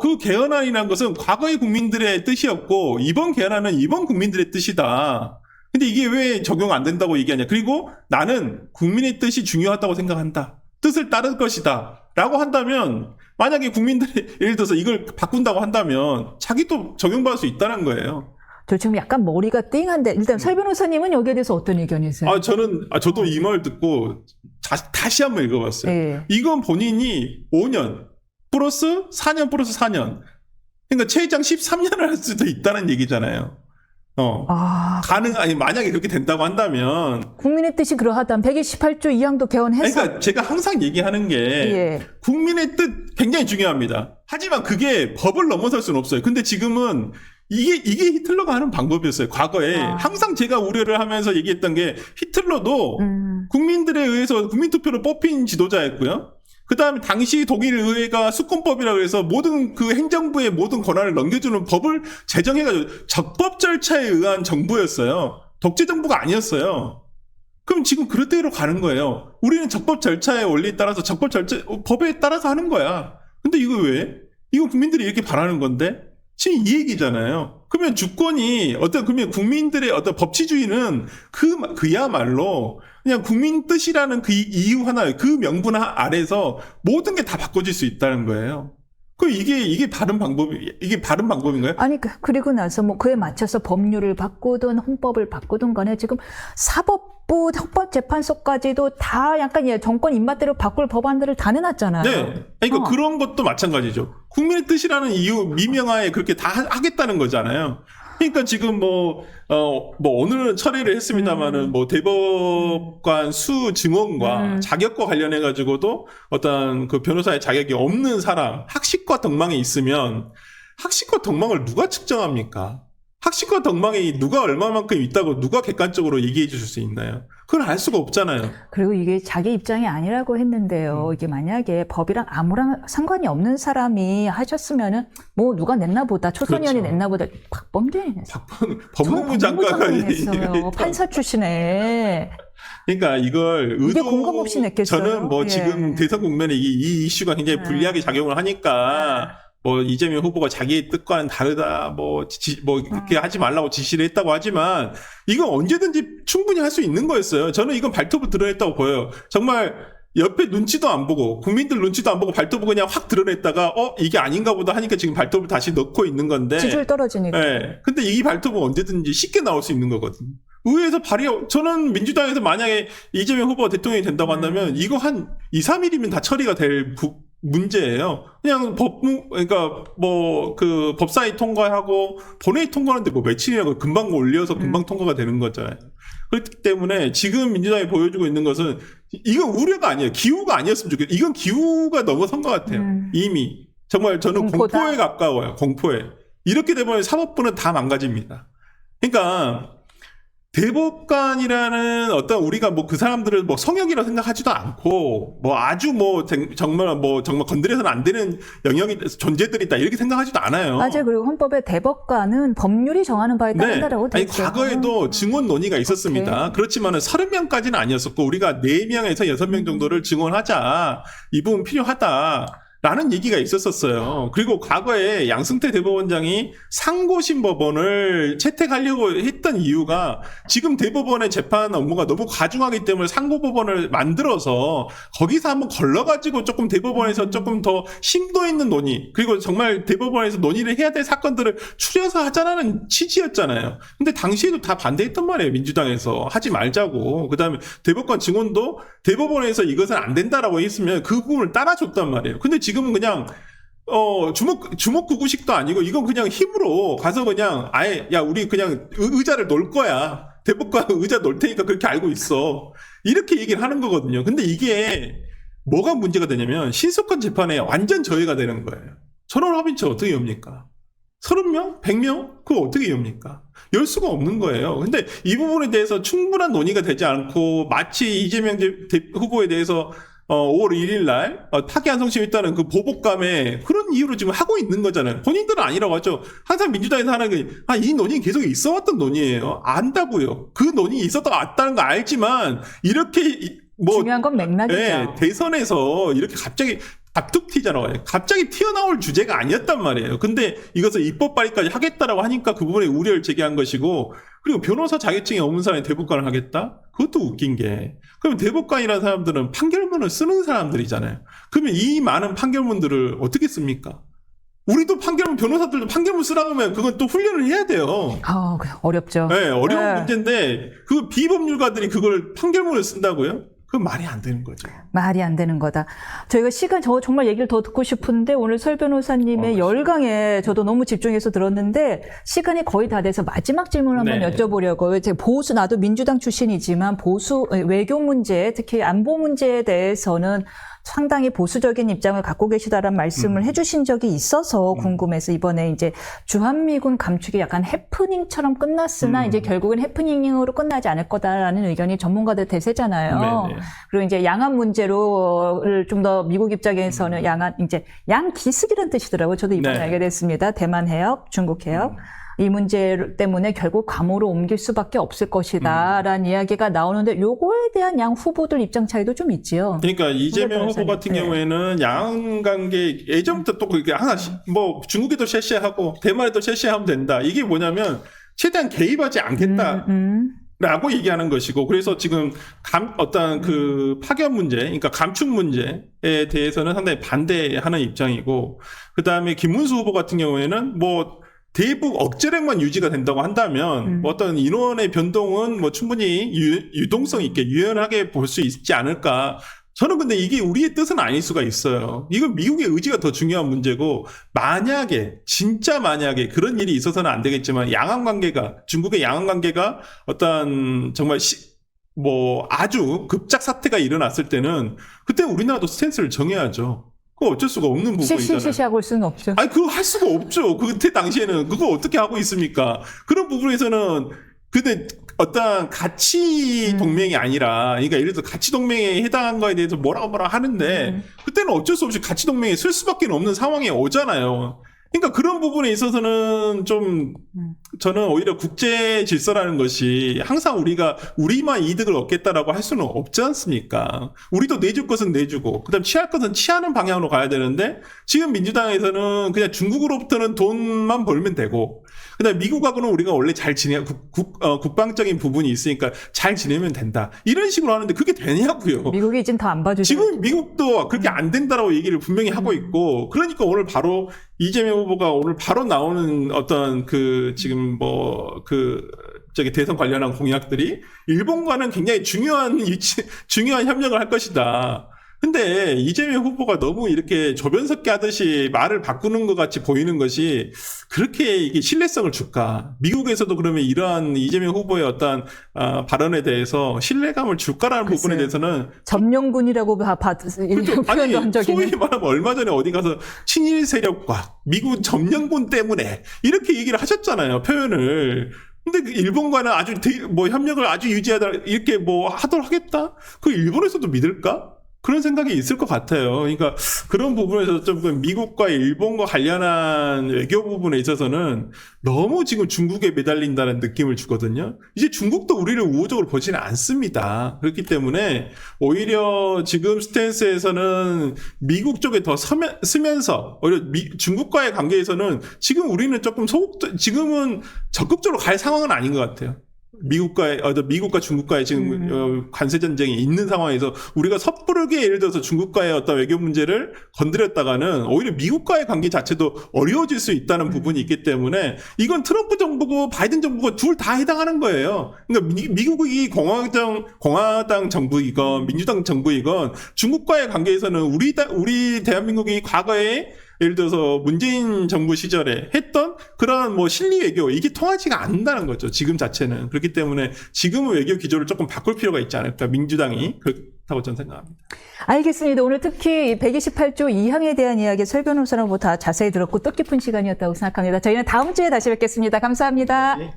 그 개헌안이라는 것은 과거의 국민들의 뜻이었고, 이번 개헌안은 이번 국민들의 뜻이다. 근데 이게 왜 적용 안 된다고 얘기하냐. 그리고 나는 국민의 뜻이 중요하다고 생각한다. 뜻을 따를 것이다. 라고 한다면, 만약에 국민들이, 예를 들어서 이걸 바꾼다고 한다면, 자기도 적용받을 수 있다는 거예요. 저 지금 약간 머리가 띵한데, 일단 설 변호사님은 여기에 대해서 어떤 의견이세요? 저도 이 말 듣고, 다시 한번 읽어봤어요. 예. 이건 본인이 5년, 플러스 4년 플러스 4년. 그러니까 최장 13년을 할 수도 있다는 얘기잖아요. 만약에 그렇게 된다고 한다면. 국민의 뜻이 그러하다면 128조 2항도 개헌해서. 그러니까 제가 항상 얘기하는 게 예. 국민의 뜻 굉장히 중요합니다. 하지만 그게 법을 넘어설 수는 없어요. 근데 지금은 이게 히틀러가 하는 방법이었어요. 과거에 항상 제가 우려를 하면서 얘기했던 게 히틀러도 국민들에 의해서 국민투표로 뽑힌 지도자였고요. 그 다음에 당시 독일 의회가 수권법이라고 해서 모든 그 행정부의 모든 권한을 넘겨주는 법을 제정해가지고 적법 절차에 의한 정부였어요. 독재 정부가 아니었어요. 그럼 지금 그대로 가는 거예요. 우리는 적법 절차의 원리에 따라서 법에 따라서 하는 거야. 근데 이거 왜? 이거 국민들이 이렇게 바라는 건데? 지금 이 얘기잖아요. 그러면 주권이 그러면 국민들의 어떤 법치주의는 그야말로 그냥 국민 뜻이라는 그 이유 하나, 그 명분 아래서 모든 게 다 바꿔질 수 있다는 거예요. 이게 바른 방법인가요? 아니, 그리고 나서 뭐 그에 맞춰서 법률을 바꾸든 헌법을 바꾸든 간에 지금 사법부, 헌법재판소까지도 다 약간 정권 입맛대로 바꿀 법안들을 다 내놨잖아요. 네. 그러니까 그런 것도 마찬가지죠. 국민의 뜻이라는 이유, 미명하에 그렇게 다 하겠다는 거잖아요. 그러니까 지금 오늘은 철회를 했습니다만은 대법관 수 증언과 자격과 관련해가지고도 어떤 그 변호사의 자격이 없는 사람, 학식과 덕망이 있으면 학식과 덕망을 누가 측정합니까? 학식과 덕망이 누가 얼마만큼 있다고 누가 객관적으로 얘기해 주실 수 있나요? 그걸 알 수가 없잖아요. 그리고 이게 자기 입장이 아니라고 했는데요. 이게 만약에 법이랑 아무런 상관이 없는 사람이 하셨으면은 누가 냈나 보다. 초선의원이 그렇죠. 냈나 보다. 박범준이 냈어요. 법무부 장관가 냈어요. 판사 출신에. 그러니까 이걸 이게 공감 없이 냈겠어요. 저는 지금 대선 국면에 이 이슈가 굉장히 불리하게 작용을 하니까 이재명 후보가 자기의 뜻과는 다르다, 그렇게 하지 말라고 지시를 했다고 하지만, 이건 언제든지 충분히 할 수 있는 거였어요. 저는 이건 발톱을 드러냈다고 보여요. 정말, 옆에 눈치도 안 보고, 국민들 눈치도 안 보고 발톱을 그냥 확 드러냈다가, 이게 아닌가 보다 하니까 지금 발톱을 다시 넣고 있는 건데. 지지율 떨어지니까. 네. 근데 이 발톱은 언제든지 쉽게 나올 수 있는 거거든요. 의회에서 저는 민주당에서 만약에 이재명 후보가 대통령이 된다고 한다면, 이거 한 2, 3일이면 다 처리가 될 문제예요. 그냥 법사위 통과하고 본회의 통과하는데 며칠이라고 금방 올려서 금방 통과가 되는 거잖아요. 그렇기 때문에 지금 민주당이 보여주고 있는 것은 이건 우려가 아니에요. 기우가 아니었으면 좋겠어요. 이건 기우가 넘어선 것 같아요. 이미. 정말 저는 공포에 가까워요. 공포에. 이렇게 되면 사법부는 다 망가집니다. 그러니까 대법관이라는 우리가 그 사람들을 성역이라고 생각하지도 않고, 정말 건드려서는 안 되는 존재들이다, 이렇게 생각하지도 않아요. 맞아요. 그리고 헌법의 대법관은 법률이 정하는 바에 따른다라고 되어 있어요. 과거에도 증언 논의가 있었습니다. 그렇지만은 30명까지는 아니었었고, 우리가 4명에서 6명 정도를 증언하자, 이 부분 필요하다. 라는 얘기가 있었어요. 그리고 과거에 양승태 대법원장이 상고심 법원을 채택하려고 했던 이유가 지금 대법원의 재판 업무가 너무 과중하기 때문에 상고법원을 만들어서 거기서 한번 걸러가지고 조금 대법원에서 조금 더 심도 있는 논의, 그리고 정말 대법원에서 논의를 해야 될 사건들을 추려서 하자라는 취지였잖아요. 근데 당시에도 다 반대했단 말이에요. 민주당에서 하지 말자고. 그 다음에 대법관 증언도 대법원에서 이것은 안 된다라고 했으면 그 부분을 따라줬단 말이에요. 근데 지금은 그냥 주먹구구식도 아니고 이건 그냥 힘으로 가서 그냥 아예 우리 그냥 의자를 놓을 거야. 대법관 의자 놓을 테니까 그렇게 알고 있어. 이렇게 얘기를 하는 거거든요. 근데 이게 뭐가 문제가 되냐면 신속한 재판에 완전 저해가 되는 거예요. 전원합의체 어떻게 합니까? 30명? 100명? 그거 어떻게 엽니까? 열 수가 없는 거예요. 근데 이 부분에 대해서 충분한 논의가 되지 않고 마치 이재명 후보에 대해서 5월 1일 날 파기환송심 있다는 그 보복감에 그런 이유로 지금 하고 있는 거잖아요. 본인들은 아니라고 하죠. 항상 민주당에서 하는 게 이 논의는 계속 있어 왔던 논의예요. 안다고요. 그 논의 있었다 왔다는 거 알지만 이렇게 중요한 건 맥락이죠. 네, 대선에서 이렇게 갑자기 갑툭 튀잖아요. 갑자기 튀어나올 주제가 아니었단 말이에요. 근데 이것을 입법 발의까지 하겠다라고 하니까 그 부분에 우려를 제기한 것이고, 그리고 변호사 자격증이 없는 사람이 대법관을 하겠다? 그것도 웃긴 게, 그러면 대법관이라는 사람들은 판결문을 쓰는 사람들이잖아요. 그러면 이 많은 판결문들을 어떻게 씁니까? 우리도 변호사들도 판결문 쓰라고 하면 그건 또 훈련을 해야 돼요. 어렵죠. 네, 어려운 네. 문제인데, 그 비법률가들이 그걸 판결문을 쓴다고요? 그건 말이 안 되는 거죠. 말이 안 되는 거다. 저희가 정말 얘기를 더 듣고 싶은데 오늘 설 변호사님의 열강에 저도 너무 집중해서 들었는데 시간이 거의 다 돼서 마지막 질문 한번 네. 여쭤보려고요. 제가 나도 민주당 출신이지만 외교 문제, 특히 안보 문제에 대해서는 상당히 보수적인 입장을 갖고 계시다라는 말씀을 해주신 적이 있어서 궁금해서 이번에 이제 주한미군 감축이 약간 해프닝처럼 끝났으나 이제 결국은 해프닝으로 끝나지 않을 거다라는 의견이 전문가들 대세잖아요. 네네. 그리고 이제 양안 문제를 좀 더 미국 입장에서는 양기슭이라는 뜻이더라고요. 저도 이번에 네. 알게 됐습니다. 대만 해역, 중국 해역. 이 문제 때문에 결국 감호로 옮길 수밖에 없을 것이다라는 이야기가 나오는데 요거에 대한 양 후보들 입장 차이도 좀 있지요. 그러니까 이재명 후보 같은 네. 경우에는 양안 관계 예전부터 또 그렇게 하나씩 중국에도 셰시하고 대만에도 셰시하면 된다. 이게 뭐냐면 최대한 개입하지 않겠다. 라고 얘기하는 것이고, 그래서 지금 어떤 그 파견 문제, 그러니까 감축 문제에 대해서는 상당히 반대하는 입장이고, 그 다음에 김문수 후보 같은 경우에는 대북 억제력만 유지가 된다고 한다면 어떤 인원의 변동은 충분히 유동성 있게 유연하게 볼 수 있지 않을까. 저는 근데 이게 우리의 뜻은 아닐 수가 있어요. 이건 미국의 의지가 더 중요한 문제고, 진짜 만약에 그런 일이 있어서는 안 되겠지만 중국의 양안 관계가 어떤 정말 아주 급작 사태가 일어났을 때는 그때 우리나라도 스탠스를 정해야죠. 그거 어쩔 수가 없는 부분이잖아요. 시시하고 올 수는 없죠. 그거 할 수가 없죠. 그때 당시에는 그거 어떻게 하고 있습니까? 그런 부분에서는 근데 어떤 가치 동맹이 아니라, 그러니까 예를 들어 가치 동맹에 해당한 거에 대해서 뭐라고 하는데 그때는 어쩔 수 없이 가치 동맹에 쓸 수밖에 없는 상황이 오잖아요. 그러니까 그런 부분에 있어서는 좀 저는 오히려 국제 질서라는 것이 항상 우리만 이득을 얻겠다라고 할 수는 없지 않습니까? 우리도 내줄 것은 내주고 그다음 취할 것은 취하는 방향으로 가야 되는데, 지금 민주당에서는 그냥 중국으로부터는 돈만 벌면 되고, 그다음 미국하고는 우리가 원래 잘 국방적인 부분이 있으니까 잘 지내면 된다, 이런 식으로 하는데 그게 되냐고요. 미국이 이젠 더 안 봐주죠. 지금 미국도 그렇게 안 된다라고 얘기를 분명히 하고 있고, 그러니까 오늘 바로 이재명 후보가 오늘 바로 나오는 어떤 대선 관련한 공약들이 일본과는 굉장히 중요한 협력을 할 것이다. 근데 이재명 후보가 너무 이렇게 조변석기 하듯이 말을 바꾸는 것 같이 보이는 것이 그렇게 이게 신뢰성을 줄까? 미국에서도 그러면 이러한 이재명 후보의 어떤 발언에 대해서 신뢰감을 줄까라는 부분에 대해서는 점령군이라고 표현도 한 적이 소위 있는. 말하면 얼마 전에 어디 가서 친일 세력과 미국 점령군 때문에 이렇게 얘기를 하셨잖아요, 표현을. 근데 그 일본과는 아주 협력을 아주 유지하다 이렇게 하도록 하겠다? 그 일본에서도 믿을까? 그런 생각이 있을 것 같아요. 그러니까 그런 부분에서 좀 미국과 일본과 관련한 외교 부분에 있어서는 너무 지금 중국에 매달린다는 느낌을 주거든요. 이제 중국도 우리를 우호적으로 보지는 않습니다. 그렇기 때문에 오히려 지금 스탠스에서는 미국 쪽에 더 쓰면서 오히려 중국과의 관계에서는 지금 우리는 지금은 적극적으로 갈 상황은 아닌 것 같아요. 미국과 중국과의 지금 관세 전쟁이 있는 상황에서 우리가 섣부르게 예를 들어서 중국과의 어떤 외교 문제를 건드렸다가는 오히려 미국과의 관계 자체도 어려워질 수 있다는 부분이 있기 때문에 이건 트럼프 정부고 바이든 정부고 둘 다 해당하는 거예요. 그러니까 미국이 공화당 정부이건 민주당 정부이건 중국과의 관계에서는 우리 대한민국이 과거에 예를 들어서 문재인 정부 시절에 했던 그런 실리 외교, 이게 통하지가 않는다는 거죠, 지금 자체는. 그렇기 때문에 지금의 외교 기조를 조금 바꿀 필요가 있지 않을까, 민주당이. 저는 생각합니다. 알겠습니다. 오늘 특히 128조 2항에 대한 이야기 설 변호사로부터 자세히 들었고 뜻깊은 시간이었다고 생각합니다. 저희는 다음 주에 다시 뵙겠습니다. 감사합니다. 네.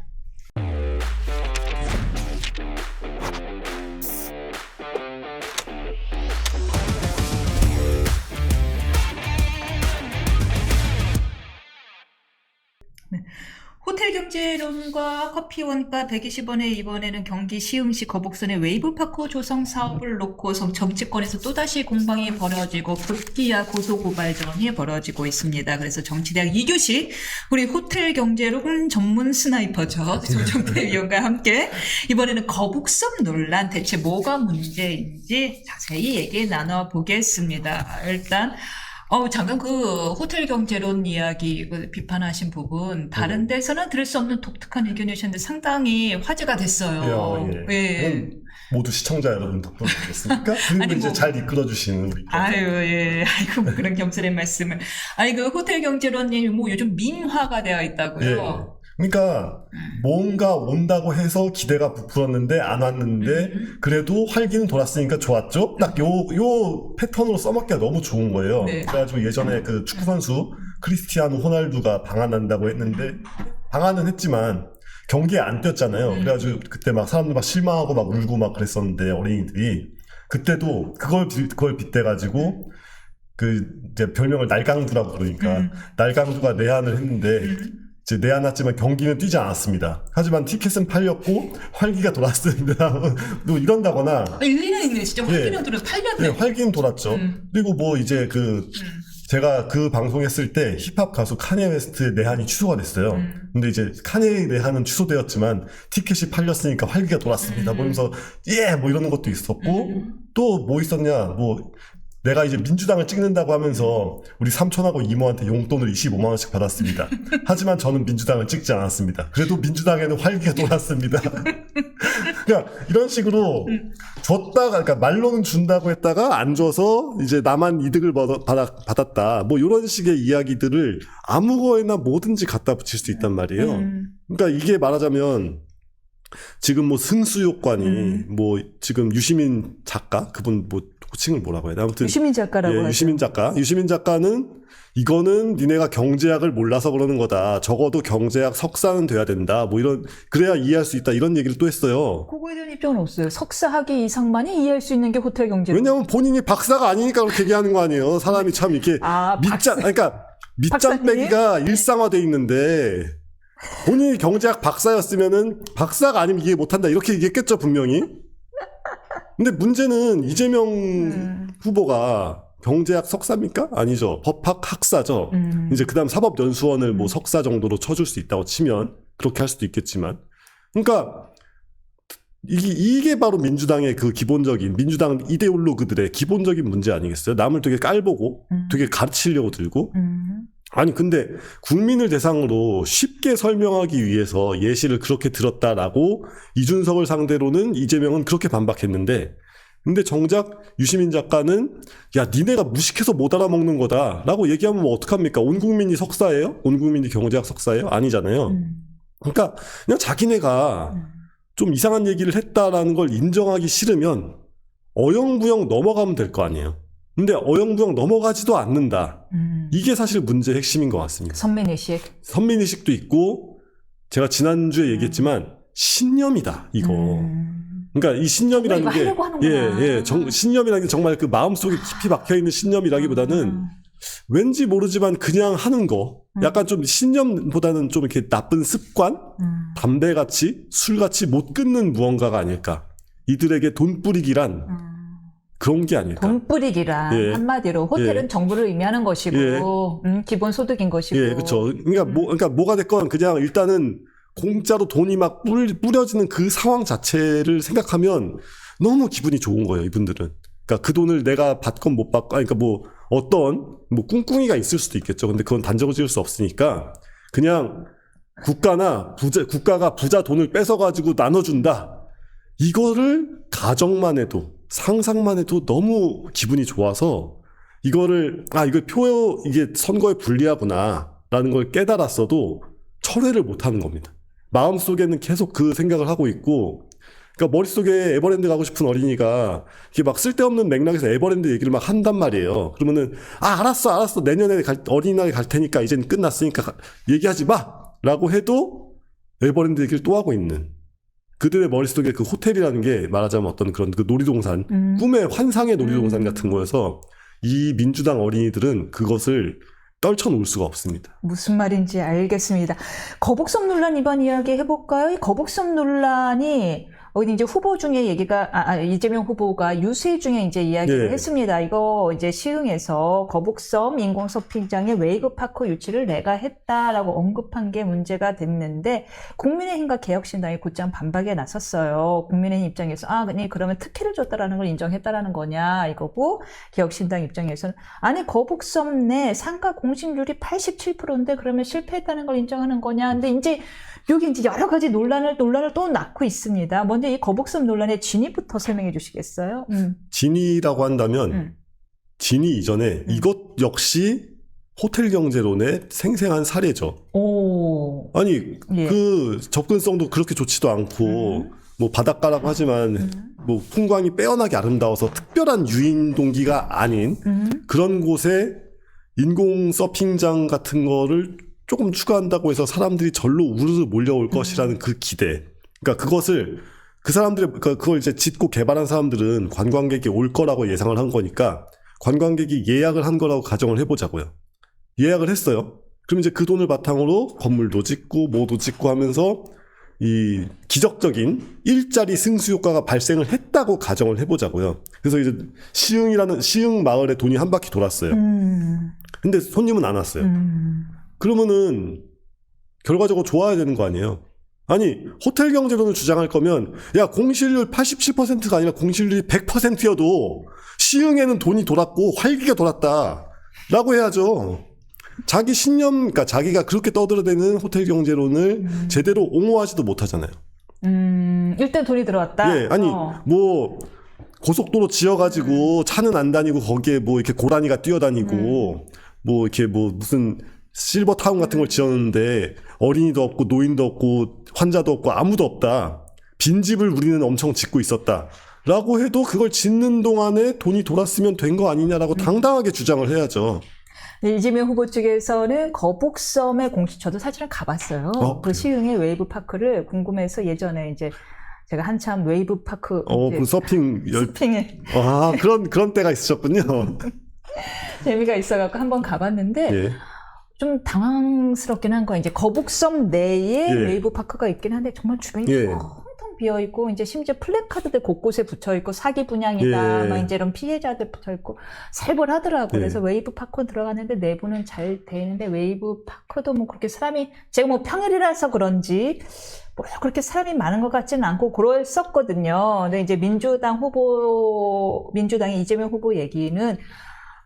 호텔 경제론과 커피 원가 120원에 이번에는 경기 시흥시 거북선의 웨이브파크 조성 사업을 놓고 정치권에서 또다시 공방이 벌어지고 급기야 고소고발전이 벌어지고 있습니다. 그래서 정치대학 2교시 우리 호텔 경제론 전문 스나이퍼죠. 조정태 위원과 함께 이번에는 거북선 논란 대체 뭐가 문제인지 자세히 얘기 나눠보겠습니다. 일단 잠깐 그 호텔 경제론 이야기 비판하신 부분 다른 데서는 들을 수 없는 독특한 의견이셨는데 상당히 화제가 됐어요. 예. 모두 시청자 여러분 덕분이겠습니까? 그리고 이제 잘 이끌어주시는 우리. 아이고 뭐 그런 겸손한 말씀을. 아니 그 호텔 경제론이 뭐 요즘 민화가 되어 있다고요. 예. 그러니까 뭔가 온다고 해서 기대가 부풀었는데 안 왔는데 그래도 활기는 돌았으니까 좋았죠. 딱 요 패턴으로 써먹기가 너무 좋은 거예요. 네. 그래가지고 예전에 그 축구 선수 크리스티아노 호날두가 방한한다고 했는데 방한은 했지만 경기에 안 뛰었잖아요. 그래가지고 그때 막 사람들 막 실망하고 막 울고 막 그랬었는데 어린이들이 그때도 그걸 빗대가지고 그 이제 별명을 날강두라고 부르니까 날강두가 내한을 했는데. 이제 내안았지만 경기는 뛰지 않았습니다. 하지만 티켓은 팔렸고 활기가 돌았습니다. 또 이런다거나 일리는 있네. 진짜 활기는 돌아 팔렸네. 네, 활기는 돌았죠. 그리고 뭐 이제 제가 그 방송했을 때 힙합 가수 카니에 웨스트의 내한이 취소가 됐어요. 근데 이제 카니의 내한은 취소되었지만 티켓이 팔렸으니까 활기가 돌았습니다. 보면서 뭐 이러는 것도 있었고 또 뭐 있었냐 뭐 내가 이제 민주당을 찍는다고 하면서 우리 삼촌하고 이모한테 용돈을 25만 원씩 받았습니다. 하지만 저는 민주당을 찍지 않았습니다. 그래도 민주당에는 활기가 돌았습니다. 그러니까 이런 식으로 줬다가 그러니까 말로는 준다고 했다가 안 줘서 이제 나만 이득을 받았다. 뭐 이런 식의 이야기들을 아무 거에나 뭐든지 갖다 붙일 수 있단 말이에요. 그러니까 이게 말하자면 지금 뭐 승수요관이 뭐 지금 유시민 작가 그분 뭐 호칭을 뭐라고 해야 돼? 아무튼 유시민 작가라고 하죠. 유시민 작가. 유시민 작가는 이거는 니네가 경제학을 몰라서 그러는 거다. 적어도 경제학 석사는 돼야 된다. 뭐 이런 그래야 이해할 수 있다. 이런 얘기를 또 했어요. 그거에 대한 입장은 없어요. 석사 학위 이상만이 이해할 수 있는 게 호텔 경제론. 왜냐하면 본인이 박사가 아니니까 그렇게 얘기하는 거 아니에요. 사람이 참 이렇게 그러니까 밑장빼기가 일상화돼 있는데 본인이 경제학 박사였으면은 박사가 아니면 이해 못한다 이렇게 얘기했겠죠 분명히. 근데 문제는 이재명 후보가 경제학 석사입니까? 아니죠. 법학 학사죠. 이제 그다음 사법연수원을 뭐 석사 정도로 쳐줄 수 있다고 치면 그렇게 할 수도 있겠지만, 그러니까 이게 바로 민주당의 그 기본적인 민주당 이데올로그들의 기본적인 문제 아니겠어요? 남을 되게 깔보고 되게 가르치려고 들고. 아니 근데 국민을 대상으로 쉽게 설명하기 위해서 예시를 그렇게 들었다라고 이준석을 상대로는 이재명은 그렇게 반박했는데 근데 정작 유시민 작가는 야 니네가 무식해서 못 알아먹는 거다라고 얘기하면 뭐 어떡합니까? 온 국민이 석사예요? 온 국민이 경제학 석사예요? 아니잖아요. 그러니까 그냥 자기네가 좀 이상한 얘기를 했다라는 걸 인정하기 싫으면 어영부영 넘어가면 될 거 아니에요. 근데 어영부영 넘어가지도 않는다. 이게 사실 문제의 핵심인 것 같습니다. 선민의식. 선민의식도 있고 제가 지난주에 얘기했지만 신념이다 이거. 그러니까 이 신념이라는 게 신념이라는 게 정말 그 마음속에 깊이 박혀있는 신념이라기보다는 왠지 모르지만 그냥 하는 거 약간 좀 신념보다는 좀 이렇게 나쁜 습관 담배같이 술같이 못 끊는 무언가가 아닐까. 이들에게 돈 뿌리기란 그런 게 아닐까. 돈 뿌리기란 한마디로 호텔은 정부를 의미하는 것이고 기본 소득인 것이고. 그렇죠. 그러니까 뭐가 됐건 그냥 일단은 공짜로 돈이 막 뿌려지는 그 상황 자체를 생각하면 너무 기분이 좋은 거예요, 이분들은. 그러니까 그 돈을 내가 받건 못 받건, 그러니까 뭐 어떤 뭐 꿍꿍이가 있을 수도 있겠죠. 근데 그건 단정을 지을 수 없으니까 그냥 국가가 부자 돈을 뺏어가지고 나눠준다. 이거를 가정만 해도 상상만 해도 너무 기분이 좋아서 이거를 이게 선거에 불리하구나라는 걸 깨달았어도 철회를 못하는 겁니다. 마음속에는 계속 그 생각을 하고 있고 그러니까 머릿속에 에버랜드 가고 싶은 어린이가 이게 막 쓸데없는 맥락에서 에버랜드 얘기를 막 한단 말이에요. 그러면은 알았어 내년에 어린이날에 갈 테니까 이제는 끝났으니까 얘기하지 마 라고 해도 에버랜드 얘기를 또 하고 있는 그들의 머릿속에 그 호텔이라는 게 말하자면 어떤 그런 그 놀이동산 꿈의 환상의 놀이동산 같은 거여서 이 민주당 어린이들은 그것을 떨쳐놓을 수가 없습니다. 무슨 말인지 알겠습니다. 거북선 논란 이번 이야기 해볼까요? 이 거북선 논란이 이제 후보 중에 얘기가 이재명 후보가 유세 중에 이제 이야기를 예. 했습니다. 이거 이제 시흥에서 거북섬 인공 서핑장의 웨이브파크 유치를 내가 했다라고 언급한 게 문제가 됐는데 국민의힘과 개혁신당이 곧장 반박에 나섰어요. 국민의힘 입장에서 아니 그러면 특혜를 줬다라는 걸 인정했다라는 거냐 이거고 개혁신당 입장에서는 아니 거북섬 내 상가 공실률이 87%인데 그러면 실패했다는 걸 인정하는 거냐. 근데 이제 여기 이제 여러 가지 논란을 또 낳고 있습니다. 먼저 이 거북섬 논란의 진위부터 설명해 주시겠어요? 진위라고 한다면 진위 이전에 이것 역시 호텔 경제론의 생생한 사례죠. 오. 아니 예. 그 접근성도 그렇게 좋지도 않고 뭐 바닷가라고 하지만 뭐 풍광이 빼어나게 아름다워서 특별한 유인 동기가 아닌 그런 곳에 인공 서핑장 같은 거를 조금 추가한다고 해서 사람들이 절로 우르르 몰려올 것이라는 그 기대. 그러니까 그것을 그 사람들의 그걸 이제 짓고 개발한 사람들은 관광객이 올 거라고 예상을 한 거니까 관광객이 예약을 한 거라고 가정을 해보자고요. 예약을 했어요. 그럼 이제 그 돈을 바탕으로 건물도 짓고 뭐도 짓고 하면서 이 기적적인 일자리 승수 효과가 발생을 했다고 가정을 해보자고요. 그래서 이제 시흥 마을에 돈이 한 바퀴 돌았어요. 근데 손님은 안 왔어요. 그러면은 결과적으로 좋아야 되는 거 아니에요. 아니 호텔 경제론을 주장할 거면 야 공실률 87%가 아니라 공실률이 100%여도 시흥에는 돈이 돌았고 활기가 돌았다 라고 해야죠. 자기 신념, 그러니까 자기가 그렇게 떠들어대는 호텔 경제론을 제대로 옹호하지도 못하잖아요. 일단 돈이 들어왔다. 예, 아니 뭐 고속도로 지어가지고 차는 안 다니고 거기에 뭐 이렇게 고라니가 뛰어다니고 뭐 이렇게 뭐 무슨 실버 타운 같은 걸 지었는데 어린이도 없고 노인도 없고 환자도 없고 아무도 없다. 빈집을 우리는 엄청 짓고 있었다. 라고 해도 그걸 짓는 동안에 돈이 돌았으면 된 거 아니냐라고 당당하게 주장을 해야죠. 이재명 후보 측에서는 거북섬의 저도 사실은 가봤어요. 그 시흥의 웨이브파크를 궁금해서 예전에 이제 제가 한참 웨이브파크 그 서핑에 그런 때가 있으셨군요. 재미가 있어갖고 한번 가봤는데 예. 좀 당황스럽긴 한 거예요. 이제 거북섬 내에 예. 웨이브파크가 있긴 한데 정말 주변이 예. 텅텅 비어있고 이제 심지어 플래카드들 곳곳에 붙여있고 사기 분양이다 예. 막 이제 이런 피해자들 붙어있고 살벌하더라고요. 예. 그래서 웨이브파크 들어갔는데 내부는 잘 돼 있는데 웨이브파크도 뭐 그렇게 사람이 제가 뭐 평일이라서 그런지 뭐 그렇게 사람이 많은 것 같지는 않고 그랬었거든요. 근데 이제 민주당의 이재명 후보 얘기는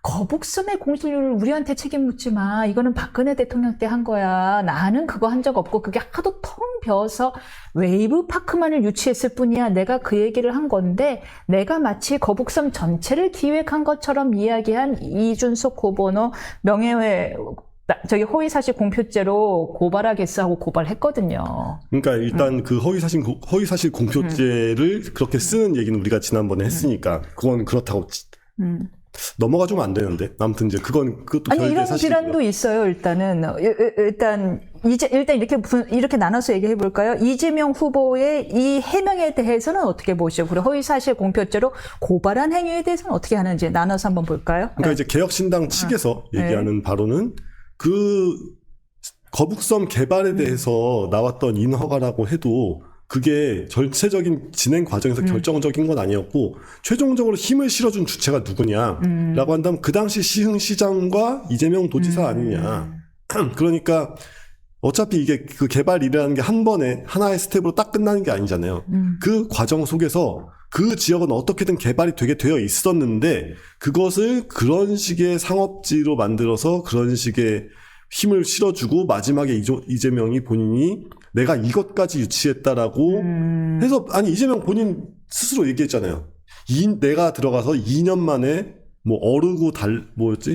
거북섬의 공실률을 우리한테 책임 묻지 마. 이거는 박근혜 대통령 때 한 거야. 나는 그거 한 적 없고 그게 하도 텅 비어서 웨이브파크만을 유치했을 뿐이야. 내가 그 얘기를 한 건데 내가 마치 거북섬 전체를 기획한 것처럼 이야기한 이준석 후보는 허위사실 공표죄로 고발하겠어 하고 고발했거든요. 그러니까 일단 그 허위사실 공표죄를 그렇게 쓰는 얘기는 우리가 지난번에 했으니까 그건 그렇다고 넘어가주면 안 되는데. 아무튼 이제 그것도 아니 이런 사실이고요. 비난도 있어요. 일단 이렇게 나눠서 얘기해 볼까요? 이재명 후보의 이 해명에 대해서는 어떻게 보시죠? 그리고 허위사실 공표죄로 고발한 행위에 대해서는 어떻게 하는지 나눠서 한번 볼까요? 그러니까 이제 개혁신당 측에서 얘기하는 바로는 그 거북섬 개발에 대해서 나왔던 인허가라고 해도 그게 전체적인 진행 과정에서 결정적인 건 아니었고 최종적으로 힘을 실어준 주체가 누구냐라고 한다면 그 당시 시흥시장과 이재명 도지사 아니냐. 그러니까 어차피 이게 그 개발이라는 게 한 번에 하나의 스텝으로 딱 끝나는 게 아니잖아요. 그 과정 속에서 그 지역은 어떻게든 개발이 되게 되어 있었는데 그것을 그런 식의 상업지로 만들어서 그런 식의 힘을 실어주고 마지막에 이재명이 본인이 내가 이것까지 유치했다라고 해서 아니 이재명 본인 스스로 얘기했잖아요. 내가 들어가서 2년 만에 뭐 어르고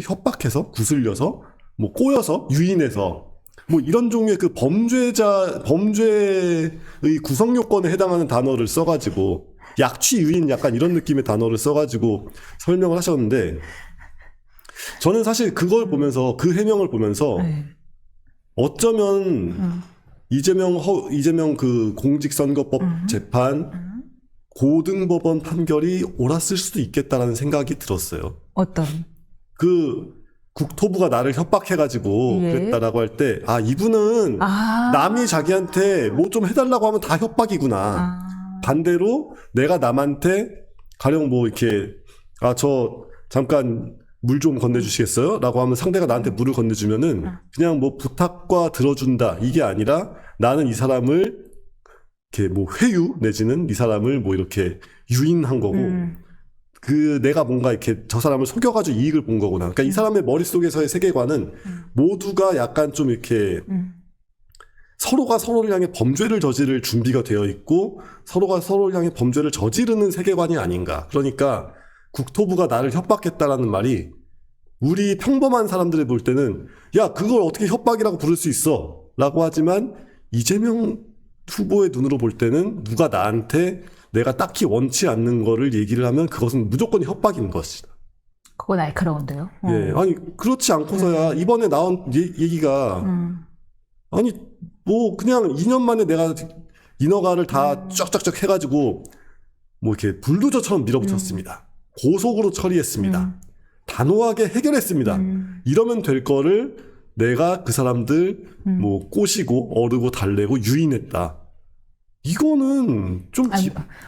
협박해서 구슬려서 뭐 꼬여서 유인해서 뭐 이런 종류의 그 범죄의 구성 요건에 해당하는 단어를 써가지고 약취 유인 약간 이런 느낌의 단어를 써가지고 설명을 하셨는데 저는 사실 그걸 보면서 그 해명을 보면서 네. 어쩌면 이재명 그 공직선거법 재판 고등법원 판결이 옳았을 수도 있겠다라는 생각이 들었어요. 어떤? 그 국토부가 나를 협박해가지고 예. 그랬다라고 할 때, 아, 이분은 남이 자기한테 뭐 좀 해달라고 하면 다 협박이구나. 반대로 내가 남한테 가령 뭐 이렇게, 아, 저 잠깐 물 좀 건네주시겠어요? 라고 하면 상대가 나한테 물을 건네주면은 그냥 뭐 부탁과 들어준다. 이게 아니라 나는 이 사람을 이렇게 뭐 회유 내지는 이 사람을 뭐 이렇게 유인한 거고 그 내가 뭔가 이렇게 저 사람을 속여가지고 이익을 본 거구나. 그러니까 이 사람의 머릿속에서의 세계관은 모두가 약간 좀 이렇게 서로가 서로를 향해 범죄를 저지를 준비가 되어 있고 서로가 서로를 향해 범죄를 저지르는 세계관이 아닌가. 그러니까 국토부가 나를 협박했다라는 말이 우리 평범한 사람들이 볼 때는 야 그걸 어떻게 협박이라고 부를 수 있어 라고 하지만 이재명 후보의 눈으로 볼 때는 누가 나한테 내가 딱히 원치 않는 거를 얘기를 하면 그것은 무조건 협박인 것이다. 그거 날카로운데요. 예, 아니 그렇지 않고서야 이번에 나온 얘기가 아니 뭐 그냥 2년 만에 내가 인허가를 다 쫙쫙쫙 해가지고 뭐 이렇게 불도저처럼 밀어붙였습니다. 고속으로 처리했습니다. 단호하게 해결했습니다. 이러면 될 거를 내가 그 사람들 뭐 꼬시고 어르고 달래고 유인했다. 이거는 좀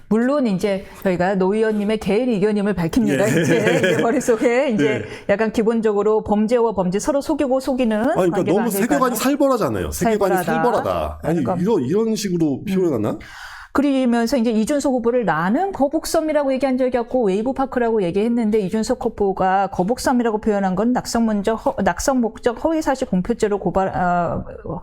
물론 이제 저희가 노 의원님의 개인 의견임을 밝힙니다. 이제 머릿속에 이제 약간 기본적으로 범죄와 범죄 서로 속이고 속이는 아니 그러니까 너무 세계관이 살벌하잖아요. 세계관이 살벌하다. 아니 그러니까. 이런 식으로 표현하나? 그러면서 이제 이준석 후보를 나는 거북섬이라고 얘기한 적이 없고 웨이브파크라고 얘기했는데 이준석 후보가 거북섬이라고 표현한 건 낙성 목적 허위사실 공표죄로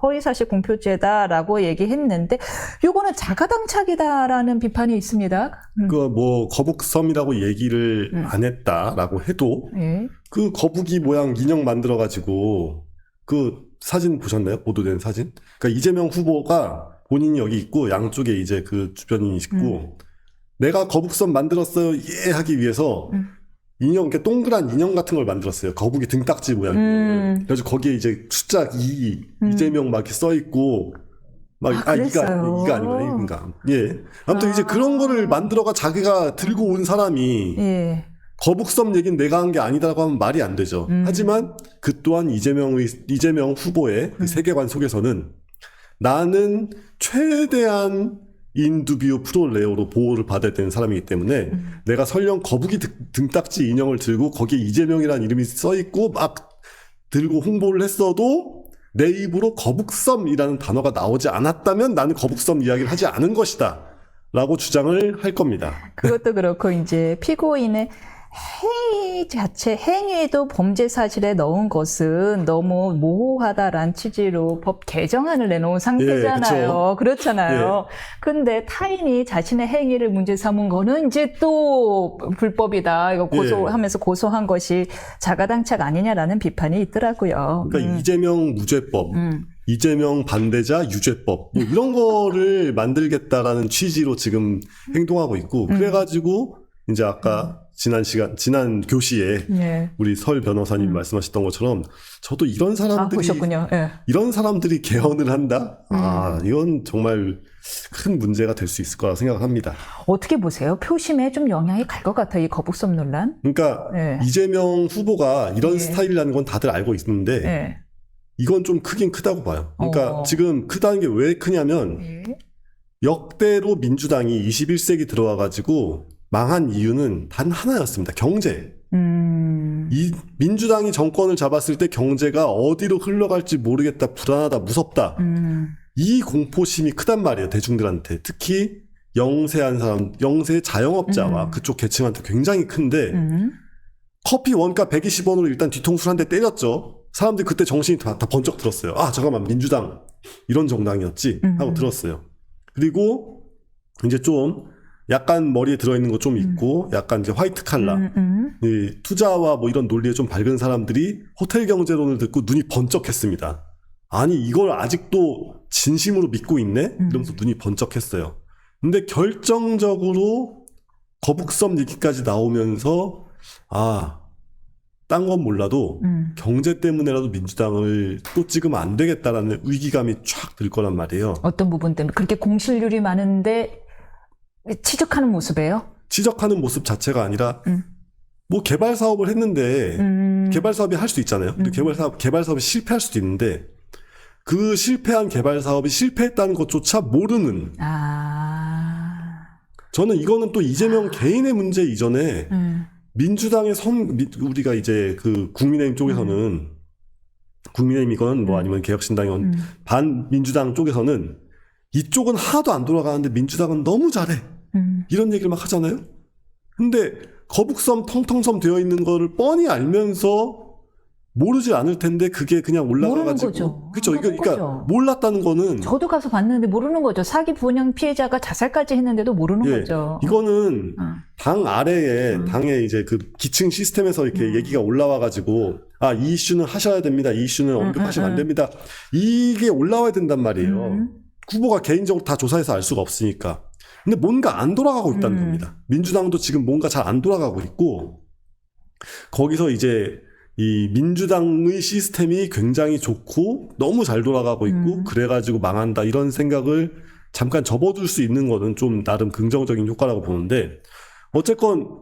허위사실 공표죄다라고 얘기했는데 요거는 자가당착이다라는 비판이 있습니다. 그 뭐 거북섬이라고 얘기를 안 했다라고 해도 예. 그 거북이 모양 인형 만들어 가지고 그 사진 보셨나요? 보도된 사진? 그러니까 이재명 후보가 본인이 여기 있고 양쪽에 이제 그 주변인이 있고 내가 거북선 만들었어요 예 하기 위해서 인형 이렇게 동그란 인형 같은 걸 만들었어요. 거북이 등딱지 모양 인형을. 그래서 거기에 이제 숫자 2 이재명 막 이렇게 써 있고 막 이가 아니구나 이건가. 예. 아무튼 이제 그런 거를 만들어가 자기가 들고 온 사람이 예. 거북섬 얘기는 내가 한 게 아니다라고 하면 말이 안 되죠. 하지만 그 또한 이재명 후보의 그 세계관 속에서는 나는 최대한 인두비오 프로레오로 보호를 받아야 되는 사람이기 때문에 내가 설령 거북이 등딱지 인형을 들고 거기에 이재명이라는 이름이 써있고 막 들고 홍보를 했어도 내 입으로 거북섬이라는 단어가 나오지 않았다면 나는 거북섬 이야기를 하지 않은 것이다 라고 주장을 할 겁니다. 그것도 그렇고 이제 피고인의 행위도 범죄 사실에 넣은 것은 너무 모호하다란 취지로 법 개정안을 내놓은 상태잖아요. 예, 그렇잖아요. 근데 타인이 자신의 행위를 문제 삼은 거는 이제 또 불법이다. 이거 고소하면서 고소한 것이 자가당착 아니냐라는 비판이 있더라고요. 그러니까 이재명 무죄법, 이재명 반대자 유죄법 뭐 이런 거를 만들겠다라는 취지로 지금 행동하고 있고 그래가지고 이제 아까 지난 교시에 우리 설 변호사님 말씀하셨던 것처럼 저도 이런 사람들이 이런 사람들이 개헌을 한다? 이건 정말 큰 문제가 될 수 있을 거라 생각을 합니다. 어떻게 보세요? 표심에 좀 영향이 갈 것 같아요. 이 거북섬 논란. 그러니까 이재명 후보가 이런 스타일이라는 건 다들 알고 있는데 이건 좀 크긴 크다고 봐요. 그러니까 지금 크다는 게 왜 크냐면 역대로 민주당이 21세기 들어와가지고 망한 이유는 단 하나였습니다. 경제. 이 민주당이 정권을 잡았을 때 경제가 어디로 흘러갈지 모르겠다, 불안하다, 무섭다. 이 공포심이 크단 말이에요. 대중들한테. 특히 영세한 사람, 영세 자영업자와 그쪽 계층한테 굉장히 큰데 커피 원가 120원으로 일단 뒤통수를 한 대 때렸죠. 사람들이 그때 정신이 다 번쩍 들었어요. 아 잠깐만 민주당 이런 정당이었지 하고 들었어요. 그리고 이제 좀 약간 머리에 들어있는 거 좀 있고 약간 이제 화이트 칼라 이 투자와 뭐 이런 논리에 좀 밝은 사람들이 호텔 경제론을 듣고 눈이 번쩍했습니다. 아니 이걸 아직도 진심으로 믿고 있네? 이러면서 눈이 번쩍했어요. 근데 결정적으로 거북섬 얘기까지 나오면서 딴 건 몰라도 경제 때문에라도 민주당을 또 찍으면 안 되겠다라는 위기감이 쫙 들 거란 말이에요. 어떤 부분 때문에? 그렇게 공실률이 많은데 치적하는 모습이에요? 지적하는 모습 자체가 아니라 뭐 개발 사업을 했는데 개발 사업이 할 수 있잖아요. 근데 개발 사업이 실패할 수도 있는데 그 실패한 개발 사업이 실패했다는 것조차 모르는. 저는 이거는 또 이재명 개인의 문제 이전에 민주당의 우리가 이제 그 국민의힘 쪽에서는 국민의힘이건 뭐 아니면 개혁신당이건 반민주당 쪽에서는 이쪽은 하나도 안 돌아가는데 민주당은 너무 잘해. 이런 얘기를 막 하잖아요. 근데 거북섬 텅텅섬 되어 있는 거를 뻔히 알면서 모르지 않을 텐데 그게 그냥 올라가가지고 그렇죠. 그러니까 몰랐다는 거는 저도 가서 봤는데 모르는 거죠. 사기 분양 피해자가 자살까지 했는데도 모르는 거죠. 이거는 당 아래에 당의 이제 그 기층 시스템에서 이렇게 얘기가 올라와가지고 이 이슈는 하셔야 됩니다. 이 이슈는 언급하시면 안 됩니다. 이게 올라와야 된단 말이에요. 후보가 개인적으로 다 조사해서 알 수가 없으니까. 근데 뭔가 안 돌아가고 있다는 겁니다. 민주당도 지금 뭔가 잘 안 돌아가고 있고 거기서 이제 이 민주당의 시스템이 굉장히 좋고 너무 잘 돌아가고 있고 그래가지고 망한다 이런 생각을 잠깐 접어둘 수 있는 거는 좀 나름 긍정적인 효과라고 보는데 어쨌건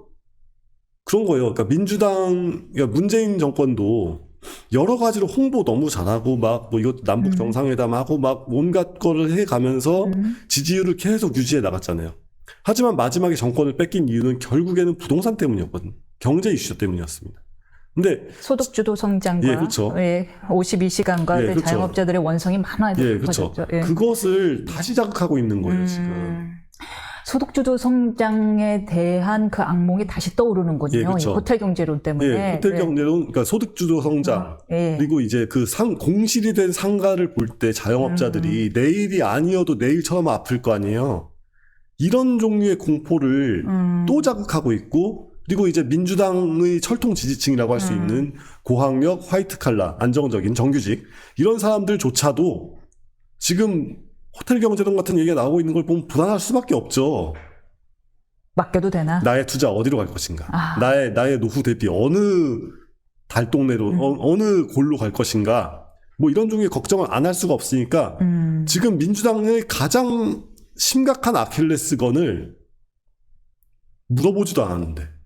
그런 거예요. 그러니까 그러니까 문재인 정권도 여러 가지로 홍보 너무 잘하고 막 뭐 이것 남북 정상회담하고 막 온갖 거를 해가면서 지지율을 계속 유지해 나갔잖아요. 하지만 마지막에 정권을 뺏긴 이유는 결국에는 부동산 때문이었거든요. 경제 이슈 때문이었습니다. 근데 소득주도 성장과 그렇죠. 52시간과 그렇죠. 자영업자들의 원성이 많아졌죠. 그렇죠. 그것을 다시 자극하고 있는 거예요, 지금. 소득주도 성장에 대한 그 악몽이 다시 떠오르는군요. 그렇죠. 이 호텔 경제론 때문에. 호텔 경제론, 그러니까 소득주도 성장. 그리고 이제 그 공실이 된 상가를 볼 때 자영업자들이 내일이 아니어도 내일처럼 아플 거 아니에요. 이런 종류의 공포를 또 자극하고 있고, 그리고 이제 민주당의 철통 지지층이라고 할 수 있는 고학력, 화이트 칼라, 안정적인 정규직 이런 사람들조차도 지금 호텔 경제론 같은 얘기가 나오고 있는 걸 보면 불안할 수밖에 없죠. 맡겨도 되나? 나의 투자 어디로 갈 것인가? 나의 노후 대비 어느 달동네로 어느 골로 갈 것인가? 뭐 이런 종류의 걱정을 안 할 수가 없으니까 지금 민주당의 가장 심각한 아킬레스건을 물어보지도 않았는데.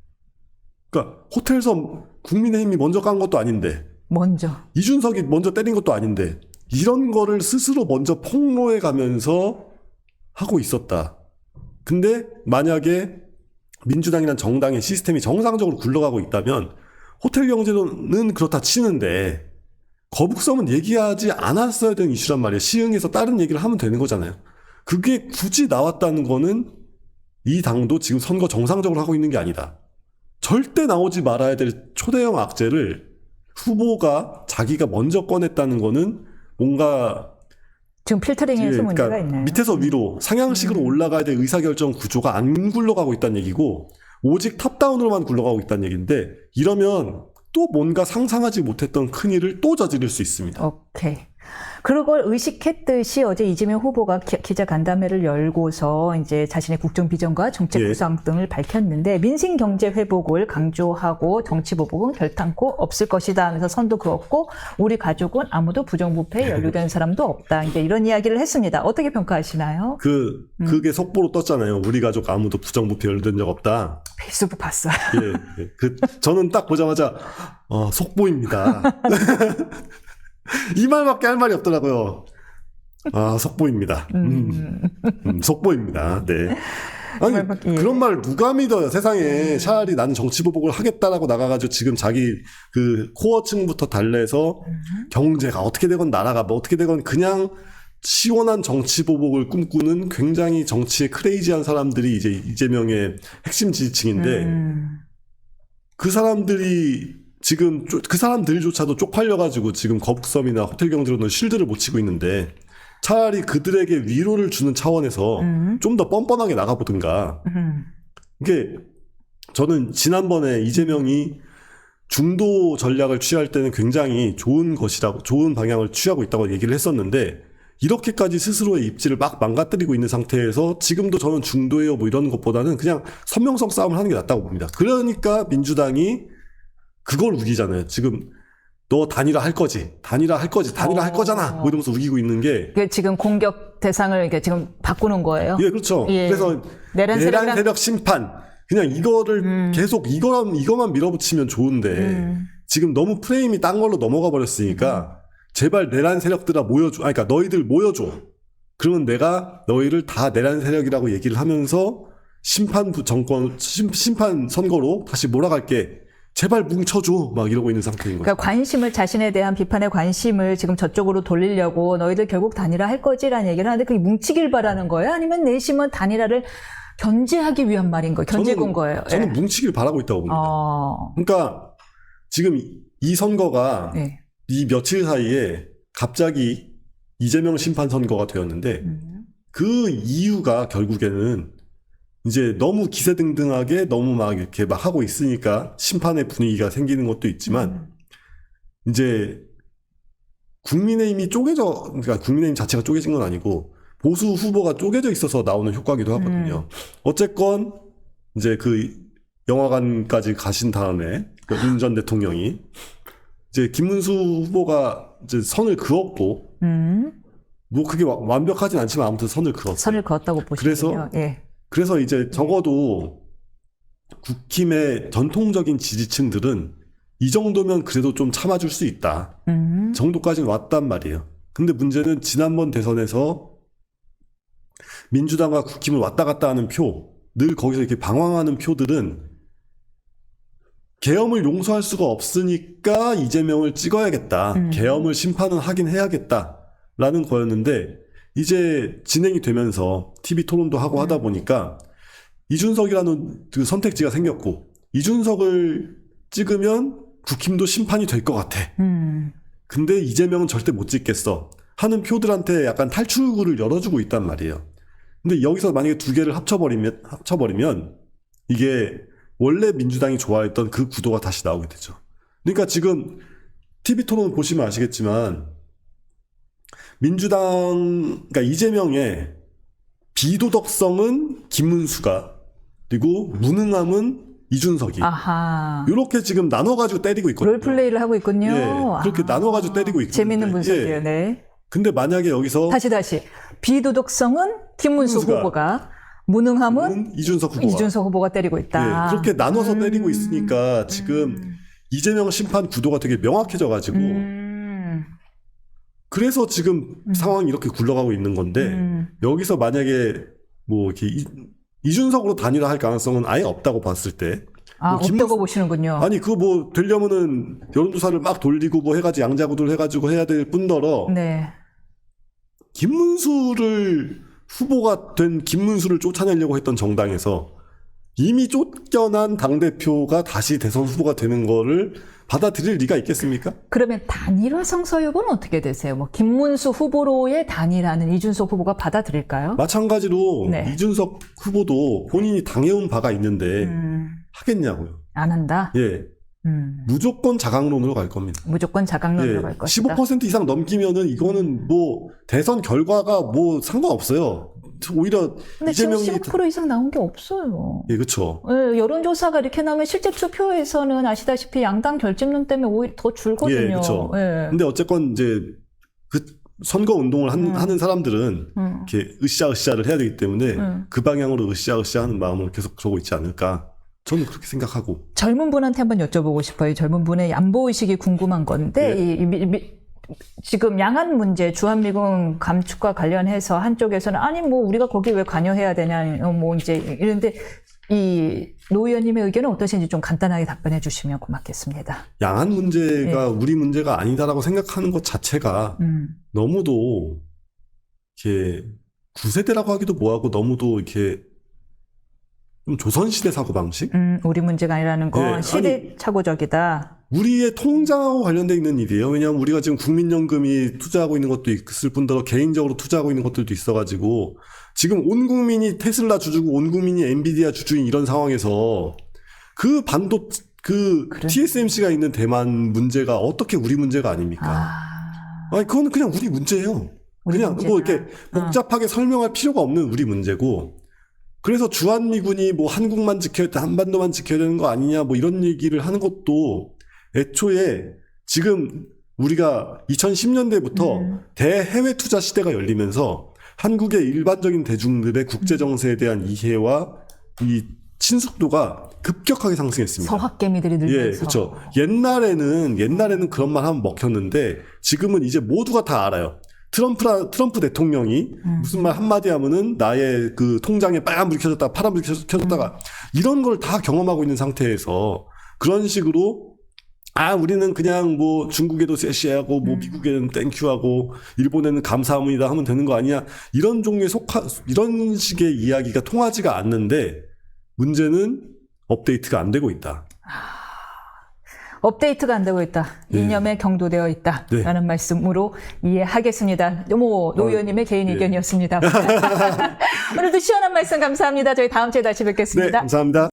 그러니까 호텔섬 국민의힘이 먼저 깐 것도 아닌데 이준석이 먼저 때린 것도 아닌데 이런 거를 스스로 먼저 폭로해 가면서 하고 있었다. 근데 만약에 민주당이란 정당의 시스템이 정상적으로 굴러가고 있다면 호텔 경제는 그렇다 치는데 거북섬은 얘기하지 않았어야 되는 이슈란 말이에요. 시흥에서 다른 얘기를 하면 되는 거잖아요. 그게 굳이 나왔다는 거는 이 당도 지금 선거 정상적으로 하고 있는 게 아니다. 절대 나오지 말아야 될 초대형 악재를 후보가 자기가 먼저 꺼냈다는 거는 뭔가 지금 필터링에서 문제가 있네요. 밑에서 위로 상향식으로 올라가야 될 의사결정 구조가 안 굴러가고 있다는 얘기고 오직 탑다운으로만 굴러가고 있다는 얘기인데 이러면 또 뭔가 상상하지 못했던 큰일을 또 저지를 수 있습니다. 오케이. 그걸 의식했듯이 어제 이재명 후보가 기자 간담회를 열고서 이제 자신의 국정 비전과 정책 구상 등을 밝혔는데 민생 경제 회복을 강조하고 정치 보복은 결탄코 없을 것이다 하면서 선도 그었고 우리 가족은 아무도 부정부패에 연루된 사람도 없다. 이제 이런 이야기를 했습니다. 어떻게 평가하시나요? 그게 속보로 떴잖아요. 우리 가족 아무도 부정부패에 연루된 적 없다. 페이스북 봤어요. 저는 딱 보자마자 속보입니다. 이 말밖에 할 말이 없더라고요. 속보입니다. 속보입니다. 네. 아니, 그런 말을 누가 믿어요, 세상에. 차라리 나는 정치보복을 하겠다라고 나가가지고 지금 자기 그 코어층부터 달래서 경제가 어떻게 되건 나라가 뭐 어떻게 되건 그냥 시원한 정치보복을 꿈꾸는 굉장히 정치에 크레이지한 사람들이 이제 이재명의 핵심 지지층인데 그 사람들이 지금 그 사람들조차도 쪽팔려가지고 지금 거북섬이나 호텔 경제로는 실드를 못 치고 있는데 차라리 그들에게 위로를 주는 차원에서 좀 더 뻔뻔하게 나가보든가. 이게 저는 지난번에 이재명이 중도 전략을 취할 때는 굉장히 좋은 것이라고, 좋은 방향을 취하고 있다고 얘기를 했었는데, 이렇게까지 스스로의 입지를 막 망가뜨리고 있는 상태에서 지금도 저는 중도예요 뭐 이런 것보다는 그냥 선명성 싸움을 하는 게 낫다고 봅니다. 그러니까 민주당이 그걸 우기잖아요. 지금 너 단일화 할 거지, 단일화 할 거잖아 뭐 이러면서 우기고 있는 게 지금 공격 대상을 이게 지금 바꾸는 거예요. 예, 그렇죠. 예. 그래서 내란 세력 심판 그냥 이거를 계속 이거만 밀어붙이면 좋은데 지금 너무 프레임이 딴 걸로 넘어가 버렸으니까 제발 내란 세력들아 모여줘. 그러니까 너희들 모여줘. 그러면 내가 너희를 다 내란 세력이라고 얘기를 하면서 심판 선거로 다시 몰아갈게. 제발 뭉쳐줘. 막 이러고 있는 상태인 거죠. 그러니까 관심을 자신에 대한 비판의 관심을 지금 저쪽으로 돌리려고 너희들 결국 단일화 할 거지라는 얘기를 하는데 그게 뭉치길 바라는 거예요? 아니면 내심은 단일화를 견제하기 위한 말인 거예요? 견제군 거예요? 저는 예. 뭉치길 바라고 있다고 봅니다. 그러니까 지금 이 선거가 예. 이 며칠 사이에 갑자기 이재명 심판 선거가 되었는데 그 이유가 결국에는 이제 너무 기세등등하게 너무 막 이렇게 막 하고 있으니까 심판의 분위기가 생기는 것도 있지만 이제 국민의힘이 그러니까 국민의힘 자체가 쪼개진 건 아니고 보수 후보가 쪼개져 있어서 나오는 효과기도 하거든요. 어쨌건 이제 그 영화관까지 가신 다음에 윤 전 대통령이 이제 김문수 후보가 이제 선을 그었고 뭐 그게 완벽하진 않지만 아무튼 선을 그었어요. 선을 그었다고 보시군요. 그래서 이제 적어도 국힘의 전통적인 지지층들은 이 정도면 그래도 좀 참아줄 수 있다. 정도까지는 왔단 말이에요. 근데 문제는 지난번 대선에서 민주당과 국힘을 왔다 갔다 하는 표, 늘 거기서 이렇게 방황하는 표들은 계엄을 용서할 수가 없으니까 이재명을 찍어야겠다. 계엄을 심판은 하긴 해야겠다라는 거였는데 이제 진행이 되면서 TV 토론도 하고 하다 보니까 이준석이라는 그 선택지가 생겼고 이준석을 찍으면 국힘도 심판이 될 것 같아. 근데 이재명은 절대 못 찍겠어 하는 표들한테 약간 탈출구를 열어주고 있단 말이에요. 근데 여기서 만약에 두 개를 합쳐버리면 이게 원래 민주당이 좋아했던 그 구도가 다시 나오게 되죠. 그러니까 지금 TV 토론 보시면 아시겠지만 그러니까 이재명의 비도덕성은 김문수가 그리고 무능함은 이준석이 아하. 이렇게 지금 나눠가지고 때리고 있거든요. 롤플레이를 하고 있군요. 예, 그렇게 나눠가지고 때리고 있거든요. 재밌는 분석이에요. 예. 네. 근데 만약에 여기서 다시 비도덕성은 김문수 후보가 무능함은 이준석 후보가 때리고 있다. 예, 그렇게 나눠서 때리고 있으니까 지금 이재명 심판 구도가 되게 명확해져가지고 그래서 지금 상황이 이렇게 굴러가고 있는 건데 여기서 만약에 뭐 이렇게 이준석으로 단일화할 가능성은 아예 없다고 봤을 때 뭐 없다고 보시는군요. 아니 그거 뭐 되려면은 여론조사를 막 돌리고 뭐 해가지고 양자구도를 해가지고 해야 될 뿐더러 네. 후보가 된 김문수를 쫓아내려고 했던 정당에서 이미 쫓겨난 당대표가 다시 대선 후보가 되는 거를 받아들일 리가 있겠습니까? 그러면 단일화 성서 여부는 어떻게 되세요? 뭐 김문수 후보로의 단일화는 이준석 후보가 받아들일까요? 마찬가지로 네. 이준석 후보도 본인이 당해온 바가 있는데 하겠냐고요. 안 한다? 예. 무조건 자강론으로 갈 겁니다. 무조건 자강론으로 갈 것이다. 15% 이상 넘기면은 이거는 뭐 대선 결과가 뭐 상관없어요. 오히려 근데 이재명이 지금 15% 이상 나온 게 없어요. 예, 그렇죠. 예, 여론조사가 이렇게 나오면 실제 투표에서는 아시다시피 양당 결집론 때문에 오히려 더 줄거든요. 예, 그렇죠. 예. 근데 어쨌건 이제 그 선거 운동을 하는 사람들은 이렇게 으쌰으쌰를 해야 되기 때문에 그 방향으로 으쌰으쌰하는 마음으로 계속 그러고 있지 않을까. 저는 그렇게 생각하고. 젊은 분한테 한번 여쭤보고 싶어요. 젊은 분의 안보 의식이 궁금한 건데 지금 양안 문제, 주한미군 감축과 관련해서 한쪽에서는 아니 뭐 우리가 거기 왜 관여해야 되냐 뭐 이제 이런데 이 노 의원님의 의견은 어떠신지 좀 간단하게 답변해 주시면 고맙겠습니다. 양안 문제가 우리 문제가 아니다라고 생각하는 것 자체가 너무도 이렇게 구세대라고 하기도 뭐하고 너무도 이렇게 좀 조선시대 사고방식? 우리 문제가 아니라는 건 네, 시대착오적이다. 우리의 통장하고 관련되어 있는 일이에요. 왜냐하면 우리가 지금 국민연금이 투자하고 있는 것도 있을 뿐더러 개인적으로 투자하고 있는 것들도 있어가지고 지금 온 국민이 테슬라 주주고 온 국민이 엔비디아 주주인 이런 상황에서 그 그래. TSMC가 있는 대만 문제가 어떻게 우리 문제가 아닙니까? 아니, 그건 그냥 우리 문제예요. 우리 그냥 뭐 문제다. 이렇게 복잡하게 설명할 필요가 없는 우리 문제고, 그래서 주한미군이 뭐 한국만 지켜야 돼, 한반도만 지켜야 되는 거 아니냐, 뭐 이런 얘기를 하는 것도 애초에 지금 우리가 2010년대부터 대해외 투자 시대가 열리면서 한국의 일반적인 대중들의 국제 정세에 대한 이해와 이 친숙도가 급격하게 상승했습니다. 서학개미들이 늘면서. 예, 그렇죠. 옛날에는 그런 말 하면 먹혔는데 지금은 이제 모두가 다 알아요. 트럼프 대통령이 무슨 말 한마디 하면은 나의 그 통장에 빨간불이 켜졌다가 파란불이 켜졌다가 이런 걸 다 경험하고 있는 상태에서 그런 식으로 우리는 그냥 뭐 중국에도 세시하고 뭐 미국에는 땡큐하고 일본에는 감사합니다 하면 되는 거 아니야. 이런 종류의 이런 식의 이야기가 통하지가 않는데 문제는 업데이트가 안 되고 있다. 업데이트가 안 되고 있다. 이념에 경도되어 있다. 네. 라는 말씀으로 이해하겠습니다. 노 의원님의 개인 예. 의견이었습니다. 오늘도 시원한 말씀 감사합니다. 저희 다음 주에 다시 네, 뵙겠습니다. 감사합니다.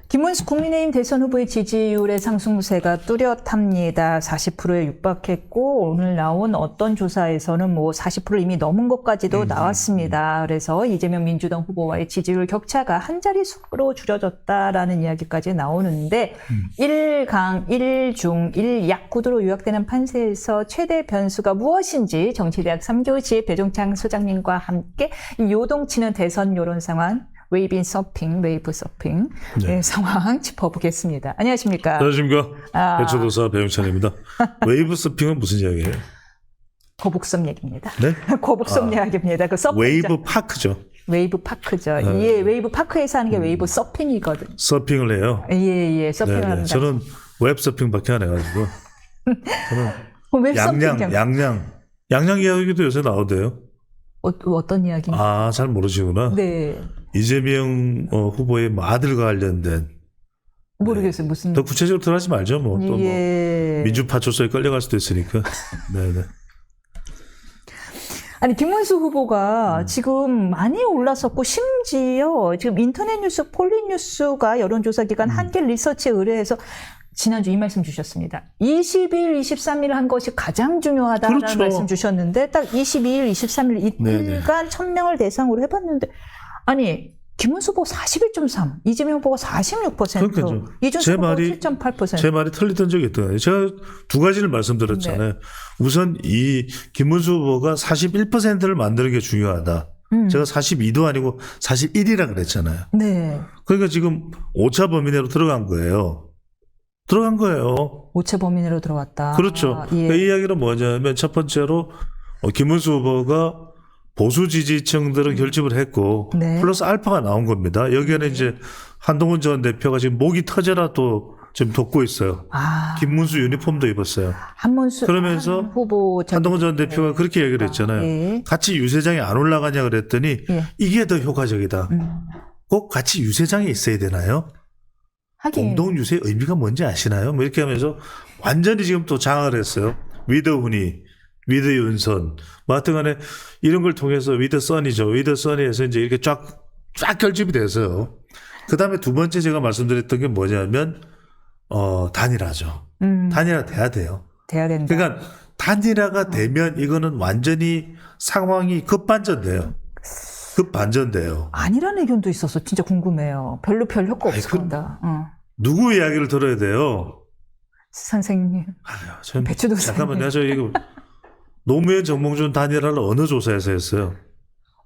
김문수 국민의힘 대선 후보의 지지율의 상승세가 뚜렷합니다. 40%에 육박했고 오늘 나온 어떤 조사에서는 뭐 40%를 이미 넘은 것까지도 나왔습니다. 그래서 이재명 민주당 후보와의 지지율 격차가 한 자릿수로 줄여졌다라는 이야기까지 나오는데 1강, 1중, 1약 구도로 요약되는 판세에서 최대 변수가 무엇인지 정치대학 3교시 배종창 소장님과 함께 요동치는 대선 여론 상황 웨이브 서핑 네. 상황 짚어보겠습니다. 안녕하십니까? 안녕하십니까? 배초도사 배영찬입니다. 웨이브 서핑은 무슨 이야기예요? 거북섬 얘기입니다. 네? 거북섬 이야기입니다. 그 서핑 웨이브 파크죠. 웨이브 파크죠. 예, 웨이브 파크에서 하는 게 웨이브 서핑이거든. 서핑을 해요. 예, 서핑을 네네. 합니다. 저는 웹 서핑밖에 안 해가지고. 저는 웹 서핑 양양 이야기도 요새 나오대요. 어떤 이야기인가요? 잘 모르시구나. 네. 이재명 후보의 뭐 아들과 관련된. 모르겠어요. 무슨. 더 구체적으로 들어가지 말죠. 뭐 또 예. 뭐 민주파초소에 끌려갈 수도 있으니까. 네네. 아니 김문수 후보가 지금 많이 올랐었고 심지어 지금 인터넷 뉴스 폴리뉴스가 여론조사 기관 한길 리서치에 의뢰해서 지난주 이 말씀 주셨습니다. 20일, 23일 한 것이 가장 중요하다라는 그렇죠. 말씀 주셨는데 딱 22일, 23일 이틀간 1000명을 대상으로 해봤는데 아니 김문수 후보 41.3, 이재명 후보가 46%, 그러니까요. 이준석 제 후보 말이 7.8%. 제 말이 틀리던 적이 있던 거예요. 제가 두 가지를 말씀드렸잖아요. 우선 이 김문수 후보가 41%를 만드는 게 중요하다. 제가 42도 아니고 41이라 그랬잖아요. 네. 그러니까 지금 오차 범위 내로 들어간 거예요. 들어간 거예요. 오차 범위 내로 들어왔다. 그렇죠. 예. 그 이야기는 뭐냐면 첫 번째로 김문수 후보가 보수 지지층들은 결집을 했고 네. 플러스 알파가 나온 겁니다. 여기에는 이제 한동훈 전 대표가 지금 목이 터져라 또 지금 돕고 있어요. 김문수 유니폼도 입었어요. 한문수 그러면서 후보 한동훈 전 대표가 그렇게 얘기를 했잖아요. 예. 같이 유세장에 안 올라가냐 그랬더니 예. 이게 더 효과적이다. 꼭 같이 유세장에 있어야 되나요? 하긴 공동 유세의 의미가 뭔지 아시나요? 뭐 이렇게 하면서 완전히 지금 또 장악을 했어요. 위드 훈이, 위드 윤선. 뭐 하여튼 간에 이런 걸 통해서 위드 써니죠. 위드 써니에서 이제 이렇게 쫙 결집이 돼서요. 그 다음에 두 번째 제가 말씀드렸던 게 뭐냐면, 단일화죠. 단일화 돼야 돼요. 돼야 된다. 그러니까 단일화가 되면 이거는 완전히 상황이 급반전돼요. 급반전돼요. 아니라는 의견도 있어서 진짜 궁금해요. 별로 별 효과 없을 겁니다. 누구 이야기를 들어야 돼요? 선생님. 배추도사. 잠깐만요. 저 이거 노무현 정몽준 단일화를 어느 조사에서 했어요?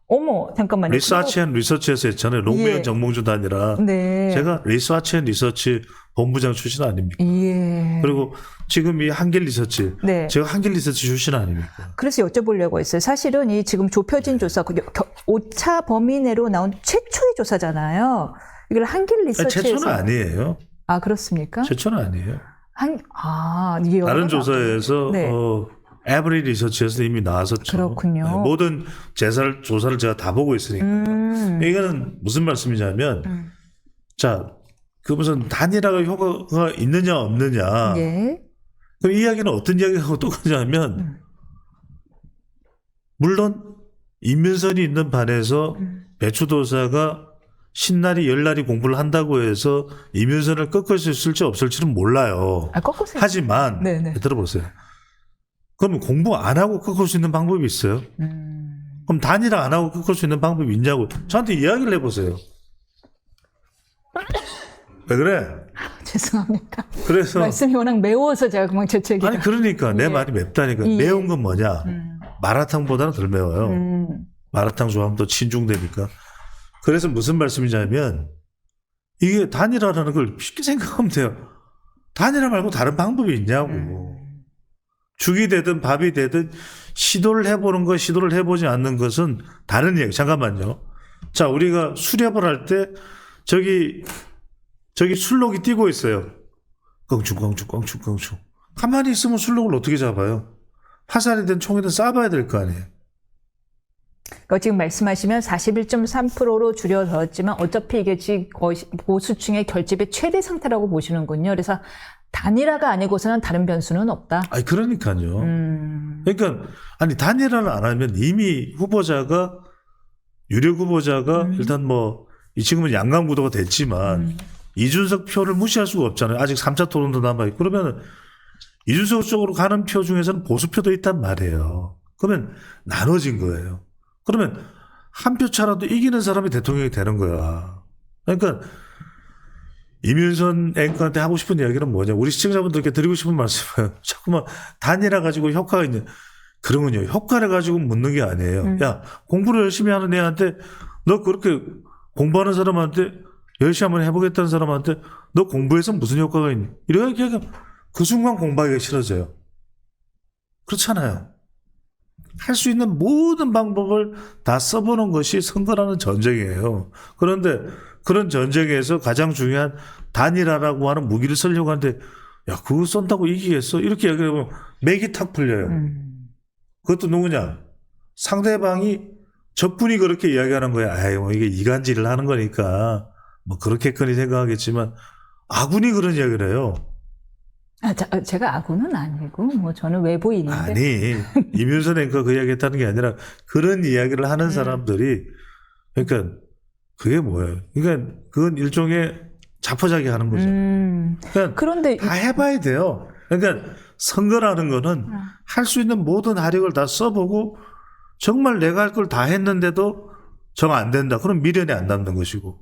어머, 잠깐만요. 리서치 앤 리서치에서 했잖아요. 노무현 예. 정몽준 단일화. 네. 제가 리서치 앤 리서치 본부장 출신 아닙니까? 예. 그리고 지금 이 한길 리서치. 네. 제가 한길 리서치 출신 아닙니까? 그래서 여쭤보려고 했어요. 사실은 이 지금 좁혀진 조사, 오차 범위 내로 나온 최초의 조사잖아요. 이걸 한길 리서치에서. 최초는 아니에요. 아, 그렇습니까? 최초는 아니에요. 이게 다른 조사에서 네. 에브리 리서치에서 이미 나왔었죠. 그렇군요. 네, 모든 조사를 제가 다 보고 있으니까. 이거는 무슨 말씀이냐면, 자, 그 무슨 단일화가 효과가 있느냐 없느냐. 예. 그럼 이 이야기는 어떤 이야기하고 똑같냐면 물론 임윤선이 있는 반에서 배추도사가 신날이 열날이 공부를 한다고 해서 임윤선을 꺾을 수 있을지 없을지는 몰라요. 꺾으세요. 하지만 네네. 들어보세요. 그러면 공부 안 하고 꺾을 수 있는 방법이 있어요? 그럼 단일화 안 하고 꺾을 수 있는 방법이 있냐고 저한테 이야기를 해보세요. 왜 그래? 죄송합니다. 그래서 말씀이 워낙 매워서 제가 그만 재채기. 아니 그러니까 내 예. 말이 맵다니까. 예. 매운 건 뭐냐? 마라탕보다는 덜 매워요. 음. 마라탕 좋아하면 또 친중되니까. 그래서 무슨 말씀이냐면 이게 단일화라는 걸 쉽게 생각하면 돼요. 단일화 말고 다른 방법이 있냐고. 죽이 되든 밥이 되든 시도를 해보는 것, 시도를 해보지 않는 것은 다른 얘기. 잠깐만요. 자, 우리가 수렵을 할 때 저기 술록이 뛰고 있어요. 껑충. 가만히 있으면 술록을 어떻게 잡아요? 화살이든 총이든 쏴봐야 될 거 아니에요. 그러니까 지금 말씀하시면 41.3%로 줄여들었지만 어차피 이게 지금 거의 보수층의 결집의 최대 상태라고 보시는군요. 그래서 단일화가 아니고서는 다른 변수는 없다. 아니 그러니까요. 그러니까 아니 단일화를 안 하면 이미 후보자가 유력 후보자가 일단 뭐 지금은 양강구도가 됐지만 이준석 표를 무시할 수가 없잖아요. 아직 3차 토론도 남아있고 그러면 이준석 쪽으로 가는 표 중에서는 보수표도 있단 말이에요. 그러면 나눠진 거예요. 그러면 한 표 차라도 이기는 사람이 대통령이 되는 거야. 그러니까 이민선 앵커한테 하고 싶은 이야기는 뭐냐. 우리 시청자분들께 드리고 싶은 말씀은 자꾸만 단일화 가지고 효과가 있냐. 그러면요. 효과를 가지고 묻는 게 아니에요. 야 공부를 열심히 하는 애한테 너 그렇게 공부하는 사람한테 열심히 한번 해보겠다는 사람한테 너 공부해서 무슨 효과가 있니? 이렇게 얘기하면 그 순간 공부하기가 싫어져요. 그렇잖아요. 할 수 있는 모든 방법을 다 써보는 것이 선거라는 전쟁이에요. 그런데 그런 전쟁에서 가장 중요한 단일화라고 하는 무기를 쓰려고 하는데 야 그거 쏜다고 이기겠어? 이렇게 얘기하면 맥이 탁 풀려요. 그것도 누구냐? 상대방이 적군이 그렇게 이야기하는 거야. 아이 뭐 이게 이간질을 하는 거니까 뭐 그렇게까지 생각하겠지만 아군이 그런 이야기를 해요. 제가 아군은 아니고 뭐 저는 외부인인데. 아니 이민선 앵커가 그 이야기 했다는 게 아니라 그런 이야기를 하는 사람들이 그러니까 그게 뭐예요? 그러니까 그건 일종의 자포자기 하는 거죠. 그러니까 그런데 다 해봐야 돼요. 그러니까 선거라는 거는 할 수 있는 모든 하력을 다 써보고 정말 내가 할 걸 다 했는데도 정 안 된다. 그럼 미련이 안 남는 것이고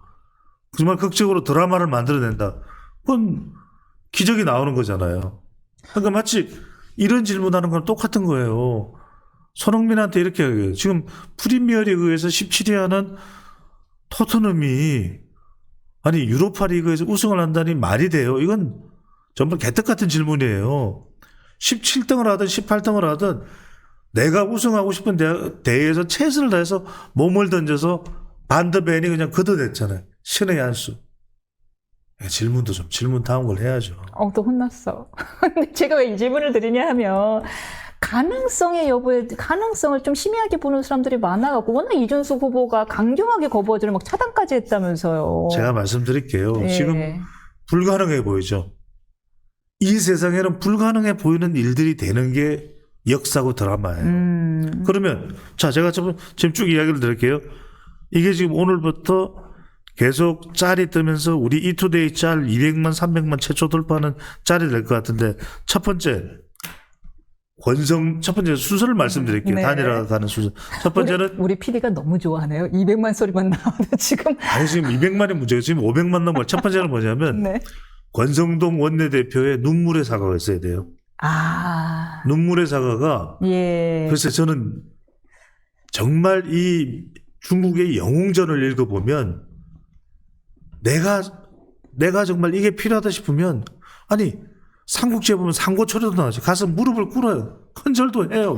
정말 극적으로 드라마를 만들어낸다. 그건 기적이 나오는 거잖아요. 그러니까 마치 이런 질문하는 건 똑같은 거예요. 손흥민한테 이렇게 얘기해요. 지금 프리미어리그에서 17위 하는 토트넘이 아니 유로파 리그에서 우승을 한다니 말이 돼요. 이건 정말 개떡 같은 질문이에요. 17등을 하든 18등을 하든 내가 우승하고 싶은 대회에서 최선을 다해서 몸을 던져서 반더벤이 그냥 걷어냈잖아요. 신의 한 수. 질문도 좀 질문다운 걸 해야죠. 또 혼났어. 근데 제가 왜 이 질문을 드리냐 하면 가능성의 여부에 가능성을 좀 심의하게 보는 사람들이 많아갖고 워낙 이준석 후보가 강경하게 거부하지를 막 차단까지 했다면서요. 제가 말씀드릴게요. 예. 지금 불가능해 보이죠. 이 세상에는 불가능해 보이는 일들이 되는 게 역사고 드라마예요. 그러면 자 제가 지금 쭉 이야기를 드릴게요. 이게 지금 오늘부터 계속 짤이 뜨면서 우리 이투데이 짤 200만 300만 최초 돌파하는 짤이 될 것 같은데 첫 번째 순서를 말씀드릴게요. 네. 단일화 가는 순서. 첫 번째는 우리 PD가 너무 좋아하네요. 200만 소리만 나오는데 지금. 아니 지금 200만이 문제가 지금 500만 넘어요. 첫 번째는 뭐냐면 네. 권성동 원내대표의 눈물의 사과가 있어야 돼요. 눈물의 사과가 예. 글쎄 저는 정말 이 중국의 영웅전을 읽어보면 내가 정말 이게 필요하다 싶으면 아니 삼국지에 보면 상고초려도 나오죠. 가서 무릎을 꿇어요. 큰절도 해요.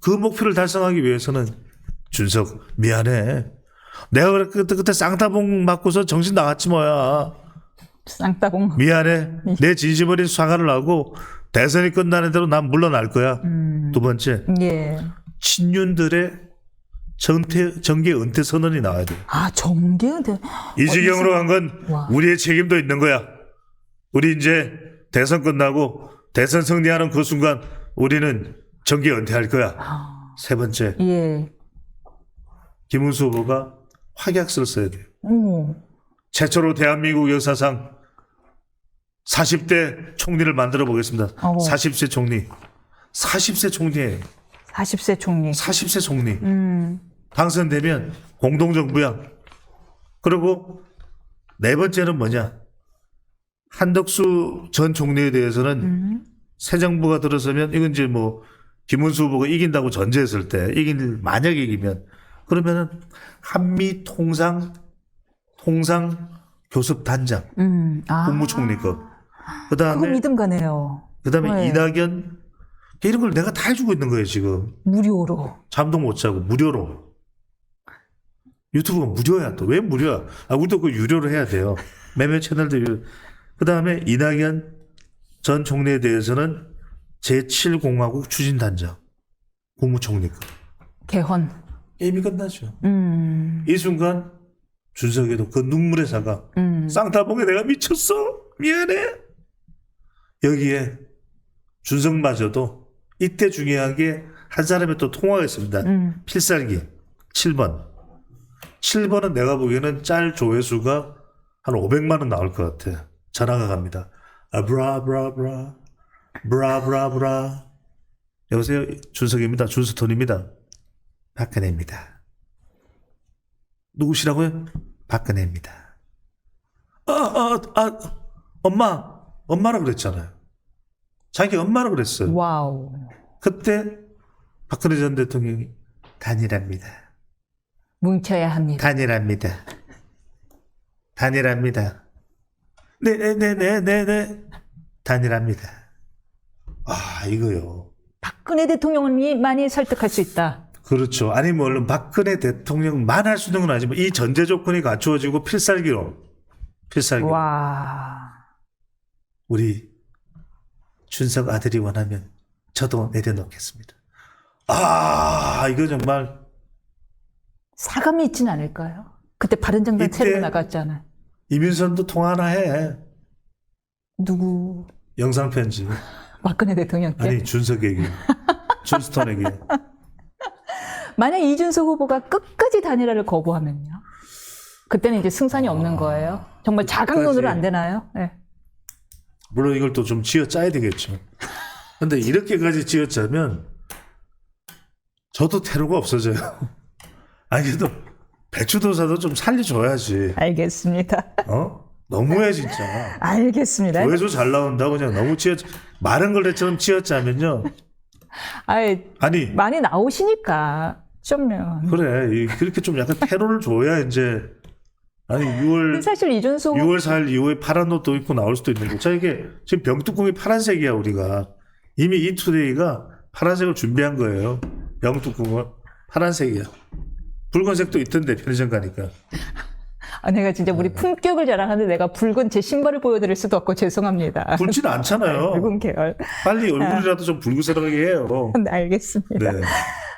그 목표를 달성하기 위해서는 준석 미안해. 내가 그때 쌍따봉 맞고서 정신 나갔지 뭐야. 쌍따봉. 미안해. 내 진심 어린 사과를 하고 대선이 끝나는 대로 난 물러날 거야. 두 번째. 예. 친윤들의 정계 은퇴 선언이 나와야 돼요. 정계 은퇴. 이 지경으로 간 건 와. 우리의 책임도 있는 거야. 우리 이제 대선 끝나고 대선 승리하는 그 순간 우리는 정계 은퇴할 거야. 세 번째, 예. 김문수 후보가 확약서를 써야 돼요. 오. 최초로 대한민국 역사상 40대 총리를 만들어 보겠습니다. 40세 총리. 40세 총리예요. 40세 총리. 40세 총리. 당선되면 공동정부야. 그리고 네 번째는 뭐냐? 한덕수 전 총리에 대해서는 새 정부가 들어서면 이건 이제 뭐 김문수 후보가 이긴다고 전제했을 때 만약에 이기면 그러면은 한미 통상 교섭 단장 국무총리급. 그거 그다음에 믿음 가네요. 네. 이낙연 이런 걸 내가 다 해주고 있는 거예요 지금. 무료로. 잠도 못 자고 무료로. 유튜브가 무료야 또. 왜 무료야? 우리도 그 유료로 해야 돼요. 몇몇 채널도 유료. 그다음에 이낙연 전 총리에 대해서는 제7공화국 추진단장 국무총리급. 개헌. 게임이 끝나죠. 이 순간 준석이도 그 눈물의 사과. 쌍따봉에 내가 미쳤어. 미안해. 여기에 준석마저도 이때 중요한 게 한 사람이 또 통화가 있습니다. 필살기 7번. 7번은 내가 보기에는 짤 조회수가 한 500만 원 나올 것 같아. 전화가 갑니다. 브라브라브라 브라브라브라. 여보세요. 준석입니다. 준수톤입니다. 박근혜입니다. 누구시라고요? 박근혜입니다. 엄마라 그랬잖아요. 자기 엄마라 그랬어요. 와우. 그때 박근혜 전 대통령이 단일합니다. 뭉쳐야 합니다. 단일합니다. 네네네네네네. 단일합니다. 이거요. 박근혜 대통령이 많이 설득할 수 있다. 그렇죠. 아니 물론 박근혜 대통령만 할 수 있는 건 아니지만 이 전제 조건이 갖추어지고 필살기로. 와. 우리 준석 아들이 원하면 저도 내려놓겠습니다. 이거 정말 사감이 있진 않을까요? 그때 바른정당 이때 체류가 나갔잖아요. 이민선도 통화 하나 해. 누구? 영상 편지. 박근혜 대통령께. 아니 준석에게. 준스톤에게. 만약 이준석 후보가 끝까지 단일화를 거부하면요. 그때는 이제 승산이 없는 거예요. 정말 자강론으로 안 되나요? 네. 물론 이걸 또 좀 쥐어짜야 되겠죠. 근데 이렇게까지 쥐어짜면 저도 테러가 없어져요. 그래도 배추도사도 좀 살려줘야지. 알겠습니다. 너무해 진짜. 알겠습니다. 조회수 잘 나온다고 그냥 너무 마른 걸레처럼 쥐어짜면요. 아니 많이 나오시니까 좀요. 그래 그렇게 좀 약간 테러를 줘야 이제 근데 사실 이준석 6월 4일 이후에 파란 옷도 입고 나올 수도 있는 거죠. 이게 지금 병뚜껑이 파란색이야 우리가. 이미 이투데이가 파란색을 준비한 거예요. 병뚜껑은 파란색이야. 붉은색도 있던데 편의점 가니까. 내가 진짜 우리 품격을 자랑하는데 내가 붉은 제 신발을 보여드릴 수도 없고 죄송합니다. 붉지는 않잖아요. 붉은 계열. 빨리 얼굴이라도 좀 붉은색하게 해요. 네, 알겠습니다. 네.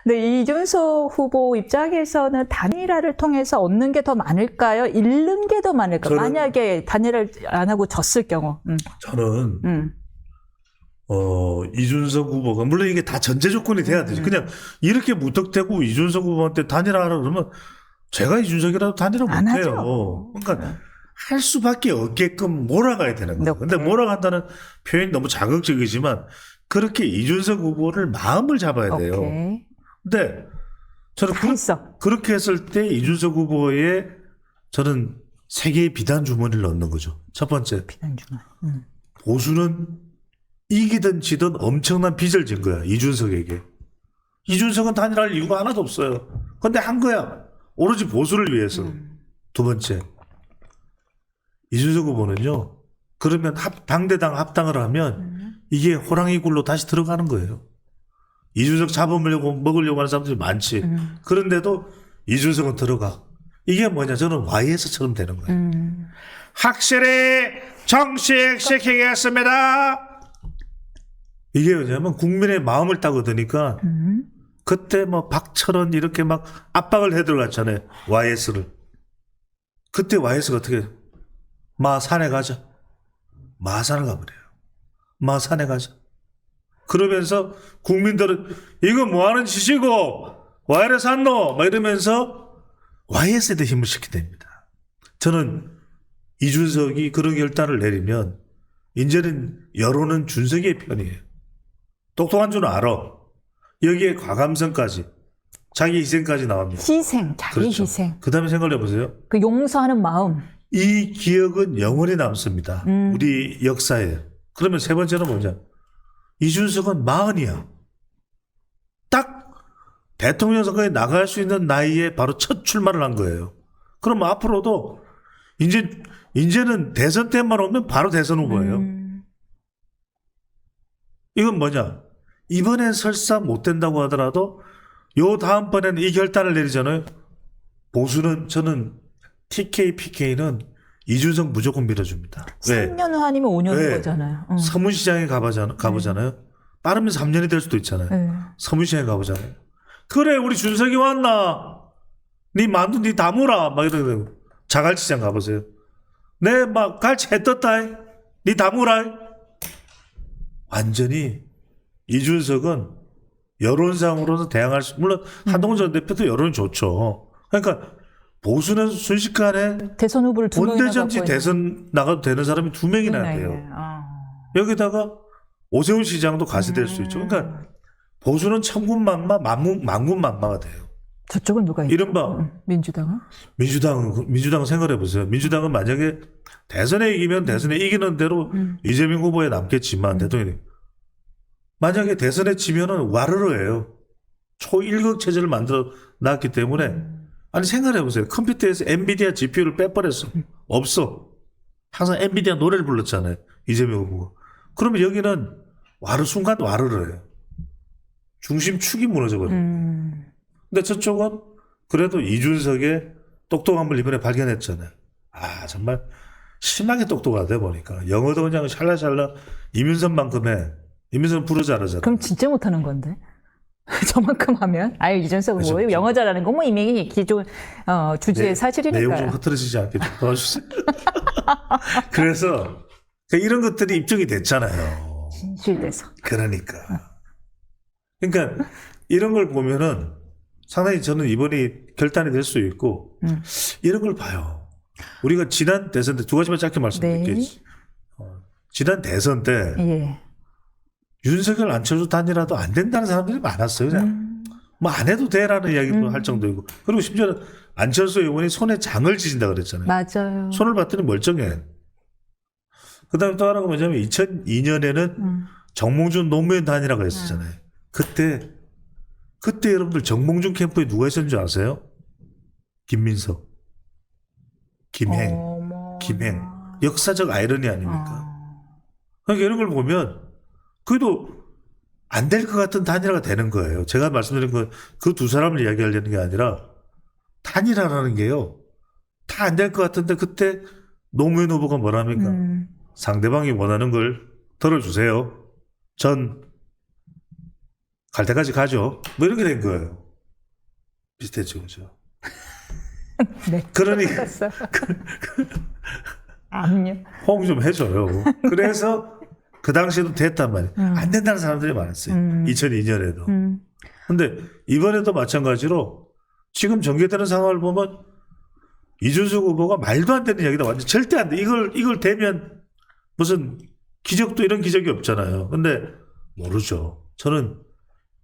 네, 이준석 후보 입장에서는 단일화를 통해서 얻는 게 더 많을까요? 잃는 게 더 많을까요? 만약에 단일화를 안 하고 졌을 경우. 저는 이준석 후보가 물론 이게 다 전제 조건이 돼야 되죠. 그냥 이렇게 무턱대고 이준석 후보한테 단일화하라 그러면 제가 이준석이라도 단일화 못해요. 그러니까 할 수밖에 없게끔 몰아가야 되는 거예요. 근데 몰아간다는 표현이 너무 자극적이지만 그렇게 이준석 후보를 마음을 잡아야 돼요. 오케이. 근데 저는 그렇게 했을 때 이준석 후보의 저는 세 개의 비단 주머니를 넣는 거죠. 첫 번째, 비단 주머니. 보수는 이기든 지든 엄청난 빚을 진 거야. 이준석에게. 이준석은 단일화할 이유가 하나도 없어요. 근데 한 거야. 오로지 보수를 위해서. 두 번째, 이준석 후보는요. 그러면 당대당 합당을 하면 이게 호랑이 굴로 다시 들어가는 거예요. 이준석 잡아먹으려고 먹으려고 하는 사람들이 많지. 그런데도 이준석은 들어가. 이게 뭐냐? 저는 YS처럼 되는 거예요. 확실히 정식시키겠습니다. 이게 왜냐면 국민의 마음을 따거드니까 그때 뭐 박철원 이렇게 막 압박을 해 들어갔잖아요. YS를. 그때 YS가 어떻게 산에 가자. 마산을 가버려요. 산에 가자. 그러면서 국민들은 이거 뭐하는 짓이고 와 이래 샀노 막 이러면서 YS에도 힘을 싣게 됩니다. 저는 이준석이 그런 결단을 내리면 이제는 여론은 준석의 편이에요. 똑똑한 줄 알아. 여기에 과감성까지 자기 희생까지 나옵니다. 희생, 자기 그렇죠. 희생. 그 다음에 생각을 해보세요. 그 용서하는 마음. 이 기억은 영원히 남습니다. 우리 역사에. 그러면 세 번째는 뭐냐? 이준석은 40이야. 딱 대통령 선거에 나갈 수 있는 나이에 바로 첫 출마를 한 거예요. 그럼 앞으로도 이제는 대선 때만 오면 바로 대선 후보예요. 이건 뭐냐? 이번엔 설사 못 된다고 하더라도 요 다음번에는 이 결단을 내리잖아요. 보수는 저는 TK, PK는 이준석 무조건 밀어줍니다. 왜? 3년 후 아니면 5년 왜? 거잖아요. 서문시장에 가보잖아요. 빠르면 3년이 될 수도 있잖아요. 네. 서문시장에 가보잖아요. 그래 우리 준석이 왔나? 니 만두 니 다무라 막 이러고 자갈치장 가보세요. 내 막 갈치 해 떴다. 니 다무라. 완전히 이준석은 여론상으로는 대항할 수, 물론 한동훈 전 대표도 여론이 좋죠. 그러니까 보수는 순식간에 대선 후보를 두 명이나 원대전지 갖고 있는 대선 나가도 되는 사람이 2명이나 돼요. 여기다가 오세훈 시장도 가세될 수 있죠. 그러니까 보수는 천군만마, 만군만마가 돼요. 저쪽은 누가 있죠? 이른바 민주당은? 민주당 생각해 보세요. 민주당은 만약에 대선에 이기면 대선에 이기는 대로 이재명 후보에 남겠지만 대통령이 만약에 대선에 지면은 와르르예요. 초일극 체제를 만들어 놨기 때문에 아니 생각해 보세요. 컴퓨터에서 엔비디아 GPU를 빼버렸어. 없어. 항상 엔비디아 노래를 불렀잖아요. 이재명 후보가. 그러면 여기는 순간 와르르예요. 중심축이 무너져버려요. 근데 저쪽은 그래도 이준석의 똑똑함을 이번에 발견했잖아요. 아 정말 심하게 똑똑하다 보니까 영어도 그냥 샬라샬라 이민선만큼 해. 이민선 부르 잘하잖아. 그럼 진짜 못하는 건데. 저만큼 하면 아유 이준석 뭐 그렇죠. 영어 잘하는 건 뭐 이미 기존 주제의 내용 좀 사실이니까요. 흐트러지지 않게 좀 도와주세요. 그래서 이런 것들이 입증이 됐잖아요. 진실돼서. 그러니까 이런 걸 보면은 상당히 저는 이번이 결단이 될 수 있고 이런 걸 봐요. 우리가 지난 대선 때 두 가지만 짧게 말씀드릴게요. 네. 지난 대선 때 예. 윤석열 안철수 단일화도 안 된다는 사람들이 많았어요. 그냥 뭐 안 해도 돼라는 이야기도 할 정도이고 그리고 심지어는 안철수 의원이 손에 장을 지진다 그랬잖아요. 맞아요. 손을 봤더니 멀쩡해. 그다음에 또 하나가 뭐냐면 2002년에는 정몽준 노무현 단일화가 있었잖아요. 그때 여러분들 정몽준 캠프에 누가 있었는 줄 아세요? 김민석, 김행, 김행. 역사적 아이러니 아닙니까? 그러니까 이런 걸 보면 그래도 안 될 것 같은 단일화가 되는 거예요. 제가 말씀드린 건 그 두 사람을 이야기하려는 게 아니라 단일화라는 게요. 다 안 될 것 같은데 그때 노무현 후보가 뭐랍니까? 상대방이 원하는 걸 들어주세요. 전 갈 때까지 가죠. 뭐 이렇게 된 거예요. 비슷했죠. 그죠? 네. 그러니 아니요. 호응 좀 해줘요. 그래서 그 당시에도 됐단 말이에요. 안 된다는 사람들이 많았어요. 2002년에도. 근데 이번에도 마찬가지로 지금 전개되는 상황을 보면 이준석 후보가 말도 안 되는 이야기다. 완전 절대 안 돼. 이걸 되면 무슨 기적도 이런 기적이 없잖아요. 근데 모르죠. 저는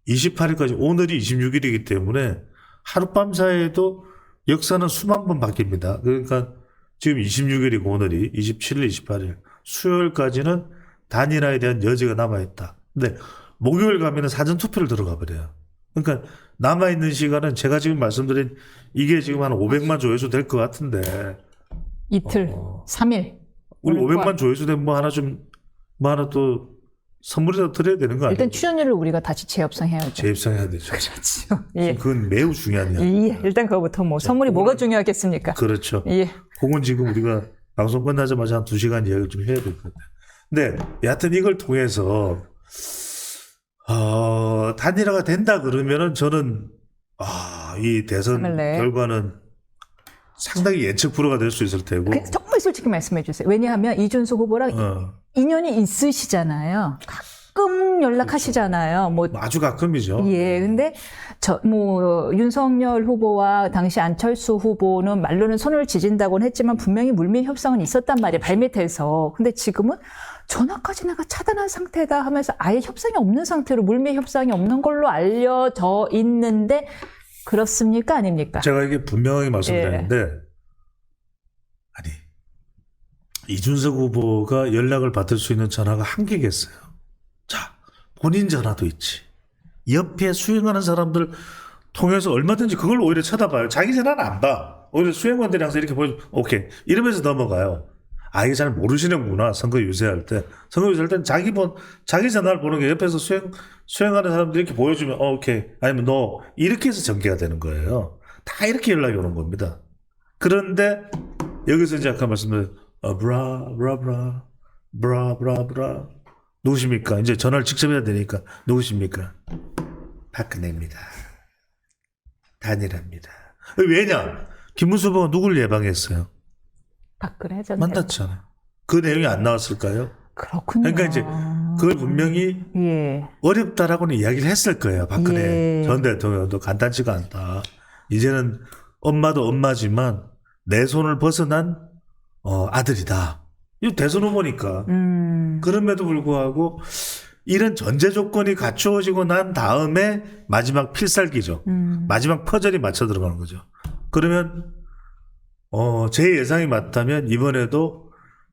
28일까지 오늘이 26일이기 때문에 하룻밤 사이에도 역사는 수만 번 바뀝니다. 그러니까 지금 26일이고 오늘이 27일, 28일 수요일까지는 단일화에 대한 여지가 남아있다. 근데 목요일 가면은 사전투표를 들어가 버려요. 그러니까 남아있는 시간은 제가 지금 말씀드린 이게 지금 한 500만 조회수 될 것 같은데 이틀, 3일. 우리 500만 조회수 되면 뭐 하나 또 선물이라도 드려야 되는 거 아니에요? 일단 출연료를 우리가 다시 재협상해야죠. 재입상해야 되죠. 그렇죠. 예. 그건 매우 중요한 이야기. 예. 일단 그거부터 뭐 선물이 뭐가 중요하겠습니까? 그렇죠. 예. 그건 지금 우리가 방송 끝나자마자 한 2시간 이야기를 좀 해야 될 것 같아요. 근데 여하튼 이걸 통해서 단일화가 된다 그러면은 저는 이 대선 네. 결과는 상당히 예측 불허가 될 수 있을 테고. 정말 솔직히 말씀해 주세요. 왜냐하면 이준석 후보랑 인연이 있으시잖아요. 가끔 연락하시잖아요. 뭐 아주 가끔이죠. 예, 근데 윤석열 후보와 당시 안철수 후보는 말로는 손을 지진다고는 했지만 분명히 물밑 협상은 있었단 말이에요. 발밑에서. 근데 지금은 전화까지 내가 차단한 상태다 하면서 아예 협상이 없는 상태로 물밑 협상이 없는 걸로 알려져 있는데 그렇습니까? 아닙니까? 제가 이게 분명히 말씀드렸는데 아니 이준석 후보가 연락을 받을 수 있는 전화가 한 개겠어요. 자, 본인 전화도 있지. 옆에 수행하는 사람들 통해서 얼마든지 그걸 오히려 쳐다봐요. 자기 전화는 안 봐. 오히려 수행관들이 항상 이렇게 보여주면 오케이 이러면서 넘어가요. 아, 이게 잘 모르시는구나. 선거 유세할 때. 선거 유세할 때는 자기 전화를 보는 게 옆에서 수행하는 사람들이 이렇게 보여주면 오케이. 아니면 너 이렇게 해서 전개가 되는 거예요. 다 이렇게 연락이 오는 겁니다. 그런데 여기서 이제 아까 말씀드린 브라 누구십니까? 이제 전화를 직접 해야 되니까 누구십니까? 박근혜입니다. 단일합니다. 왜냐? 김문수 후보가 누굴 예방했어요? 박근혜 전 만났잖아요. 그 내용이 안 나왔을까요? 그렇군요. 그러니까 이제 그걸 분명히 예. 어렵다라고는 이야기를 했을 거예요. 박근혜 예. 전 대통령도 간단치가 않다. 이제는 엄마도 엄마지만 내 손을 벗어난 아들이다. 이거 대선 후보니까. 그럼에도 불구하고 이런 전제 조건이 갖추어지고 난 다음에 마지막 필살기죠. 마지막 퍼즐이 맞춰 들어가는 거죠. 그러면 제 예상이 맞다면 이번에는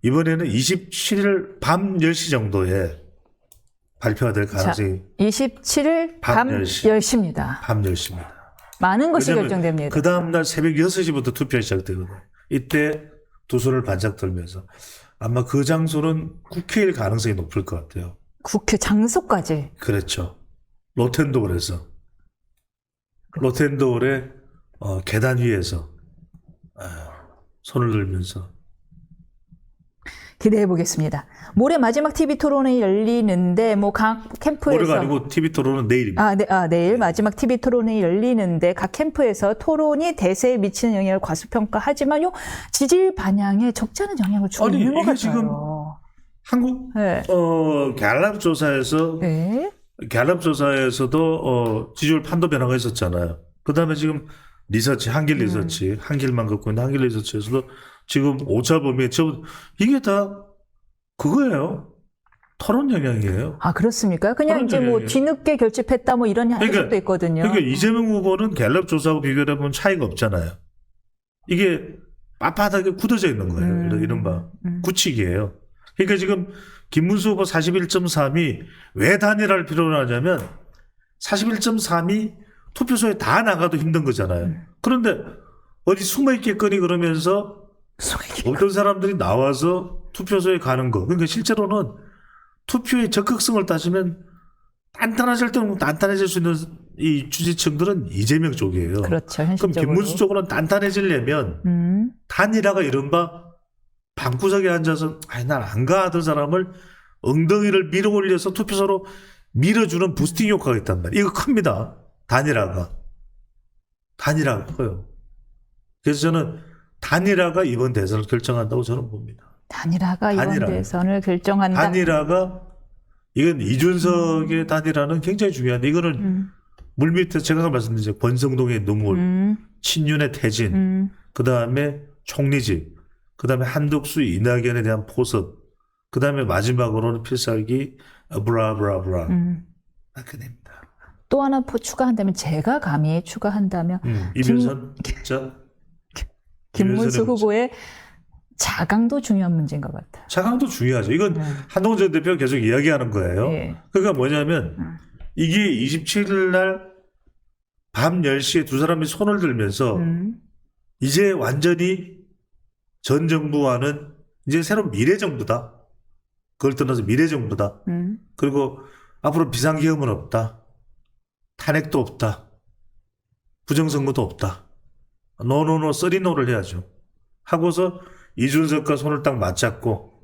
27일 밤 10시 정도에 발표가 될 가능성이 27일 밤 10시입니다. 밤 10시입니다. 많은 것이 결정됩니다. 그 다음날 새벽 6시부터 투표가 시작되거든요. 이때 두 손을 반짝 들면서 아마 그 장소는 국회일 가능성이 높을 것 같아요. 국회 장소까지. 그렇죠. 로텐도홀에서. 로텐도홀의 계단 위에서 손을 들면서 기대해 보겠습니다. 모레 마지막 TV 토론이 열리는데 각 캠프에서 모레가 아니고 TV 토론은 내일입니다. 내일 마지막 TV 토론이 열리는데 각 캠프에서 토론이 대세에 미치는 영향을 과소평가하지만 지지율 반향에 적지 않은 영향을 주고 있는 것 같아요. 지금 한국 네. 갤럽 조사에서 네. 갤럽 조사에서도 지지율 판도 변화가 있었잖아요. 그다음에 지금 리서치 한길 리서치 한길만 갖고 있는 한길 리서치에서도 지금 오차 범위에 이게 다 그거예요. 토론 영향이에요. 아, 그렇습니까? 그냥 이제 뒤늦게 결집했다 이런 해석도 있거든요. 그러니까 이재명 후보는 갤럽 조사하고 비교해 보면 차이가 없잖아요. 이게 빳빳하게 굳어져 있는 거예요. 이른바 굳히기예요. 그러니까 지금 김문수 후보 41.3이 왜 단일화를 필요로 하냐면 41.3이 투표소에 다 나가도 힘든 거잖아요. 그런데 어디 숨어있겠거니 그러면서 어떤 사람들이 나와서 투표소에 가는 거. 그러니까 실제로는 투표의 적극성을 따지면 단단해질 때는 단단해질 수 있는 이 지지층들은 이재명 쪽이에요. 그렇죠. 현실적으로. 그럼 김문수 쪽으로는 단단해지려면 단일화가 이른바 방구석에 앉아서 난 안 가 하던 사람을 엉덩이를 밀어 올려서 투표소로 밀어주는 부스팅 효과가 있단 말이에요. 이거 큽니다. 단일화가 커요. 그래서 저는 단일화가 이번 대선을 결정한다고 저는 봅니다. 단일화가 이번 대선을 결정한다. 단일화가 이건 이준석의 단일화는 굉장히 중요한데 이거는 물밑에 제가 말씀드린 권성동의 눈물, 친윤의 퇴진, 그 다음에 총리직, 그 다음에 한덕수 이낙연에 대한 포섭, 그 다음에 마지막으로는 필살기 브라브라브라 박근혜입니다. 또 하나 추가한다면 제가 감히 추가한다면 이면선 김문수 후보의 자강도 중요한 문제인 것 같아요. 자강도 중요하죠. 이건 한동훈 전 대표가 계속 이야기하는 거예요. 네. 그러니까 뭐냐면 이게 27일 날 밤 10시에 두 사람이 손을 들면서 이제 완전히 전 정부와는 이제 새로운 미래 정부다. 그걸 떠나서 미래 정부다. 그리고 앞으로 비상계엄은 없다. 탄핵도 없다. 부정선거도 없다. 노노노 쓰리노를 해야죠. 하고서 이준석과 손을 딱 맞잡고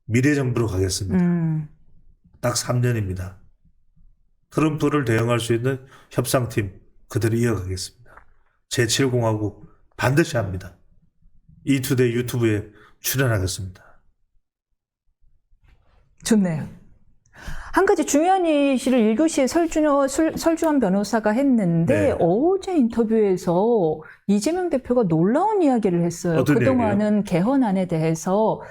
미래 정부로 가겠습니다. 딱 3년입니다. 트럼프를 대응할 수 있는 협상팀 그대로 이어가겠습니다. 제7공화국 반드시 합니다. 이투데이 유튜브에 출연하겠습니다. 좋네요. 한 가지 중요한 이슈를 1교시에 설주환 변호사가 했는데 네. 어제 인터뷰에서 이재명 대표가 놀라운 이야기를 했어요. 어떤 그동안은 개헌안에 대해서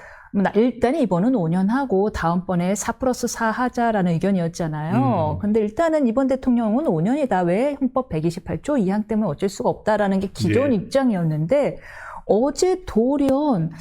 일단 이번은 5년 하고 다음번에 4+4 하자라는 의견이었잖아요. 근데 일단은 이번 대통령은 5년이다. 왜 헌법 128조 2항 때문에 어쩔 수가 없다라는 게 기존 예. 입장이었는데 어제 돌연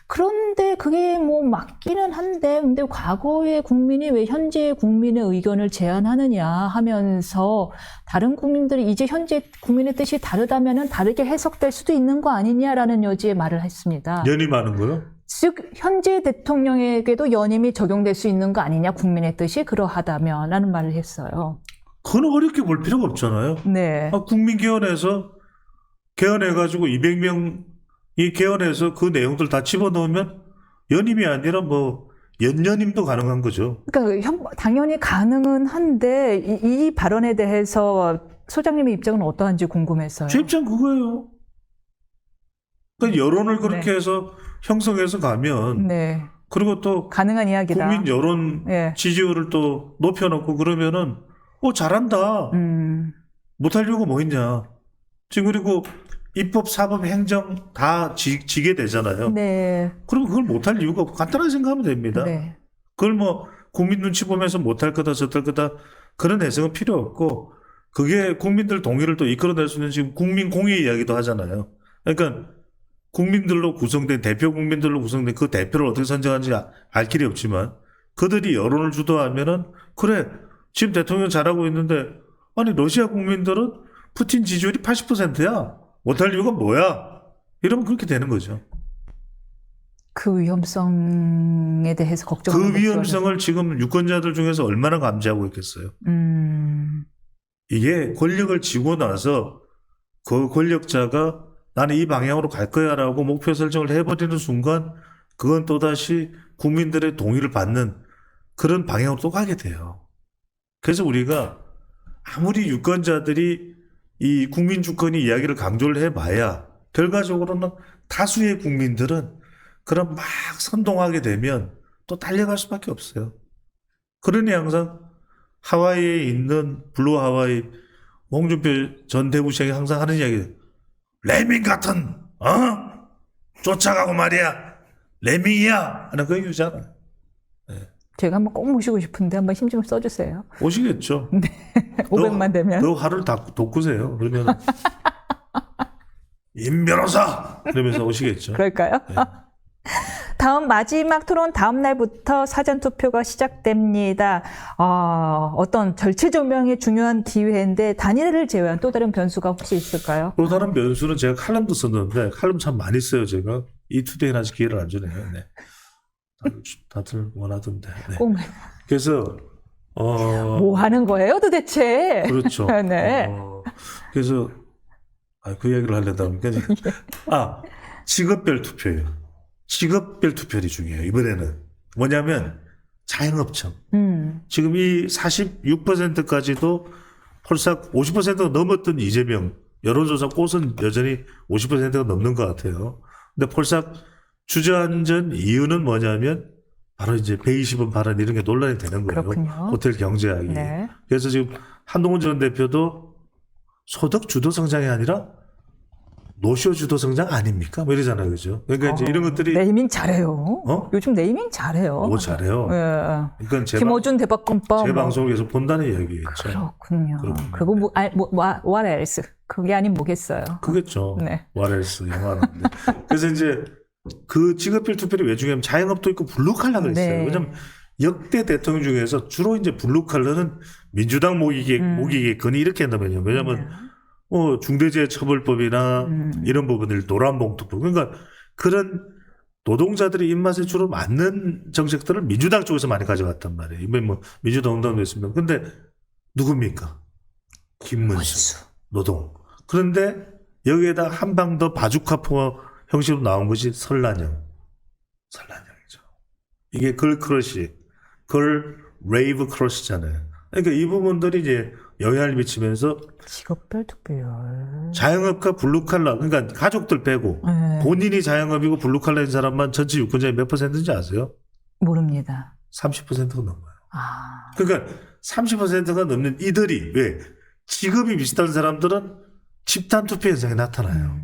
그런데 그게 뭐 맞기는 한데 근데 과거의 국민이 왜 현재의 국민의 의견을 제안하느냐 하면서 다른 국민들이 이제 현재 국민의 뜻이 다르다면은 다르게 해석될 수도 있는 거 아니냐라는 여지의 말을 했습니다. 연임하는 거요? 즉 현재 대통령에게도 연임이 적용될 수 있는 거 아니냐 국민의 뜻이 그러하다면라는 말을 했어요. 그건 어렵게 볼 필요가 없잖아요. 네. 국민개헌에서 개헌해가지고 200명이 개헌해서 그 내용들 다 집어넣으면 연임이 아니라 뭐 연임도 가능한 거죠. 그러니까 당연히 가능은 한데 이 발언에 대해서 소장님의 입장은 어떠한지 궁금했어요. 제 입장 그거예요. 그러니까 여론을 그렇게 네. 해서 형성해서 가면 네. 그리고 또 가능한 이야기다. 국민 여론 네. 지지율을 또 높여놓고 그러면은 잘한다. 못할 이유가 뭐 있냐. 지금 그리고 입법, 사법, 행정 다 지게 되잖아요. 네. 그럼 그걸 못할 이유가 없고 간단하게 생각하면 됩니다. 네. 그걸 뭐 국민 눈치 보면서 못할 거다 저tal 거다 그런 해석은 필요 없고 그게 국민들 동의를 또 이끌어낼 수 있는 지금 국민 공의 이야기도 하잖아요. 그러니까 국민들로 구성된 대표 국민들로 구성된 그 대표를 어떻게 선정하는지 알 길이 없지만 그들이 여론을 주도하면은 그래 지금 대통령 잘하고 있는데 아니 러시아 국민들은 푸틴 지지율이 80%야 못할 이유가 뭐야 이러면 그렇게 되는 거죠. 그 위험성에 대해서 걱정하는 그 위험성을 지금 유권자들 중에서 얼마나 감지하고 있겠어요. 이게 권력을 쥐고 나서 그 권력자가 나는 이 방향으로 갈 거야 라고 목표 설정을 해버리는 순간 그건 또다시 국민들의 동의를 받는 그런 방향으로 또 가게 돼요. 그래서 우리가 아무리 유권자들이 이 국민 주권이 이야기를 강조를 해봐야 결과적으로는 다수의 국민들은 그런 막 선동하게 되면 또 달려갈 수밖에 없어요. 그러니 항상 하와이에 있는 블루 하와이 홍준표 전 대구시장이 항상 하는 이야기 레밍 같은 쫓아가고 말이야 레밍이야 하는 그 얘기잖아요. 제가 한번 꼭 모시고 싶은데 한번 힘 좀 써주세요. 오시겠죠. 네. 500만 되면. 너 하루를 다 돋구세요. 그러면 임 변호사 그러면서 오시겠죠. 그럴까요? 네. 다음 마지막 토론 다음 날부터 사전 투표가 시작됩니다. 어떤 절체 조명이 중요한 기회인데 단일화를 제외한 또 다른 변수가 혹시 있을까요? 또 다른 변수는 제가 칼럼도 썼는데 칼럼 참 많이 써요. 제가 이투데이는 아직 기회를 안 주네요. 네. 다들 원하던데. 네. 꼭 그래서 뭐 하는 거예요 도대체? 그렇죠. 네. 그래서 그 얘기를 하려다 보니까 직업별 투표예요. 직업별 투표이 중요해요. 이번에는 뭐냐면 자영업청. 지금 이 46%까지도 폴싹 50%가 넘었던 이재명 여론조사 꽃은 여전히 50%가 넘는 것 같아요. 근데 폴싹 주저앉은 이유는 뭐냐면 바로 이제 120원 발언 이런 게 논란이 되는 거예요. 그렇군요. 호텔 경제학이. 네. 그래서 지금 한동훈 전 대표도 소득 주도 성장이 아니라 노쇼 주도 성장 아닙니까? 뭐 이러잖아요. 그죠? 그러니까 이제 이런 것들이. 네이밍 잘해요. 요즘 네이밍 잘해요. 잘해요. 예. 그러니까 김어준 대박건빵. 제 방송을 계속 본다는 이야기겠죠. 그렇군요. 그거 what else? 그게 아닌 뭐겠어요. 그겠죠. 네. What else? 영화는데. 그래서 이제 그 직업별 투표를 왜 중요하면 자영업도 있고 블루칼라가 있어요. 네. 왜냐면 역대 대통령 중에서 주로 이제 블루칼라는 민주당 모기겠거니 이렇게 한다면요. 왜냐면 중대재해처벌법이나 이런 부분들 노란봉투법 그러니까 그런 노동자들의 입맛에 주로 맞는 정책들을 민주당 쪽에서 많이 가져갔단 말이에요. 이번에 뭐 민주당 응답도 했습니다. 근데 누굽니까? 김문수 노동. 그런데 여기에다 한 방 더 바주카포 형식으로 나온 것이 설란영이죠. 이게 걸 크러쉬, 걸 레이브 크러쉬잖아요. 그러니까 이 부분들이 이제 영향을 미치면서 직업별 투표율. 자영업과 블루칼라 그러니까 가족들 빼고 네. 본인이 자영업이고 블루칼라인 사람만 전체 유권자의 몇 %인지 아세요? 모릅니다. 30%가 넘어요. 아, 그러니까 30%가 넘는 이들이 왜 직업이 비슷한 사람들은 집단 투표 현상이 나타나요.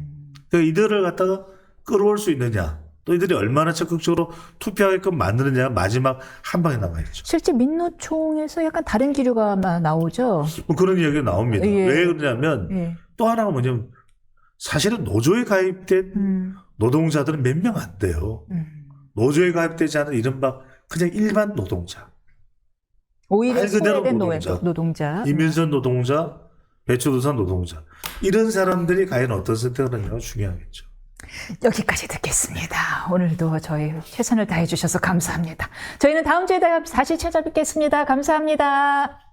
그러니까 이들을 갖다가 끌어올 수 있느냐, 또 이들이 얼마나 적극적으로 투표하게끔 만드느냐 마지막 한 방에 남아있죠. 실제 민노총에서 약간 다른 기류가 나오죠. 뭐 그런 이야기가 나옵니다. 예. 왜 그러냐면 예. 또 하나가 뭐냐면 사실은 노조에 가입된 노동자들은 몇 명 안 돼요. 노조에 가입되지 않은 이른바 그냥 일반 노동자. 오히려 말 그대로 소외된 노동자. 노동자. 이민선 노동자, 배추도산 노동자. 이런 사람들이 과연 어떤 선택을 하냐가 중요하겠죠. 여기까지 듣겠습니다. 오늘도 저희 최선을 다해 주셔서 감사합니다. 저희는 다음 주에 다시 찾아뵙겠습니다. 감사합니다.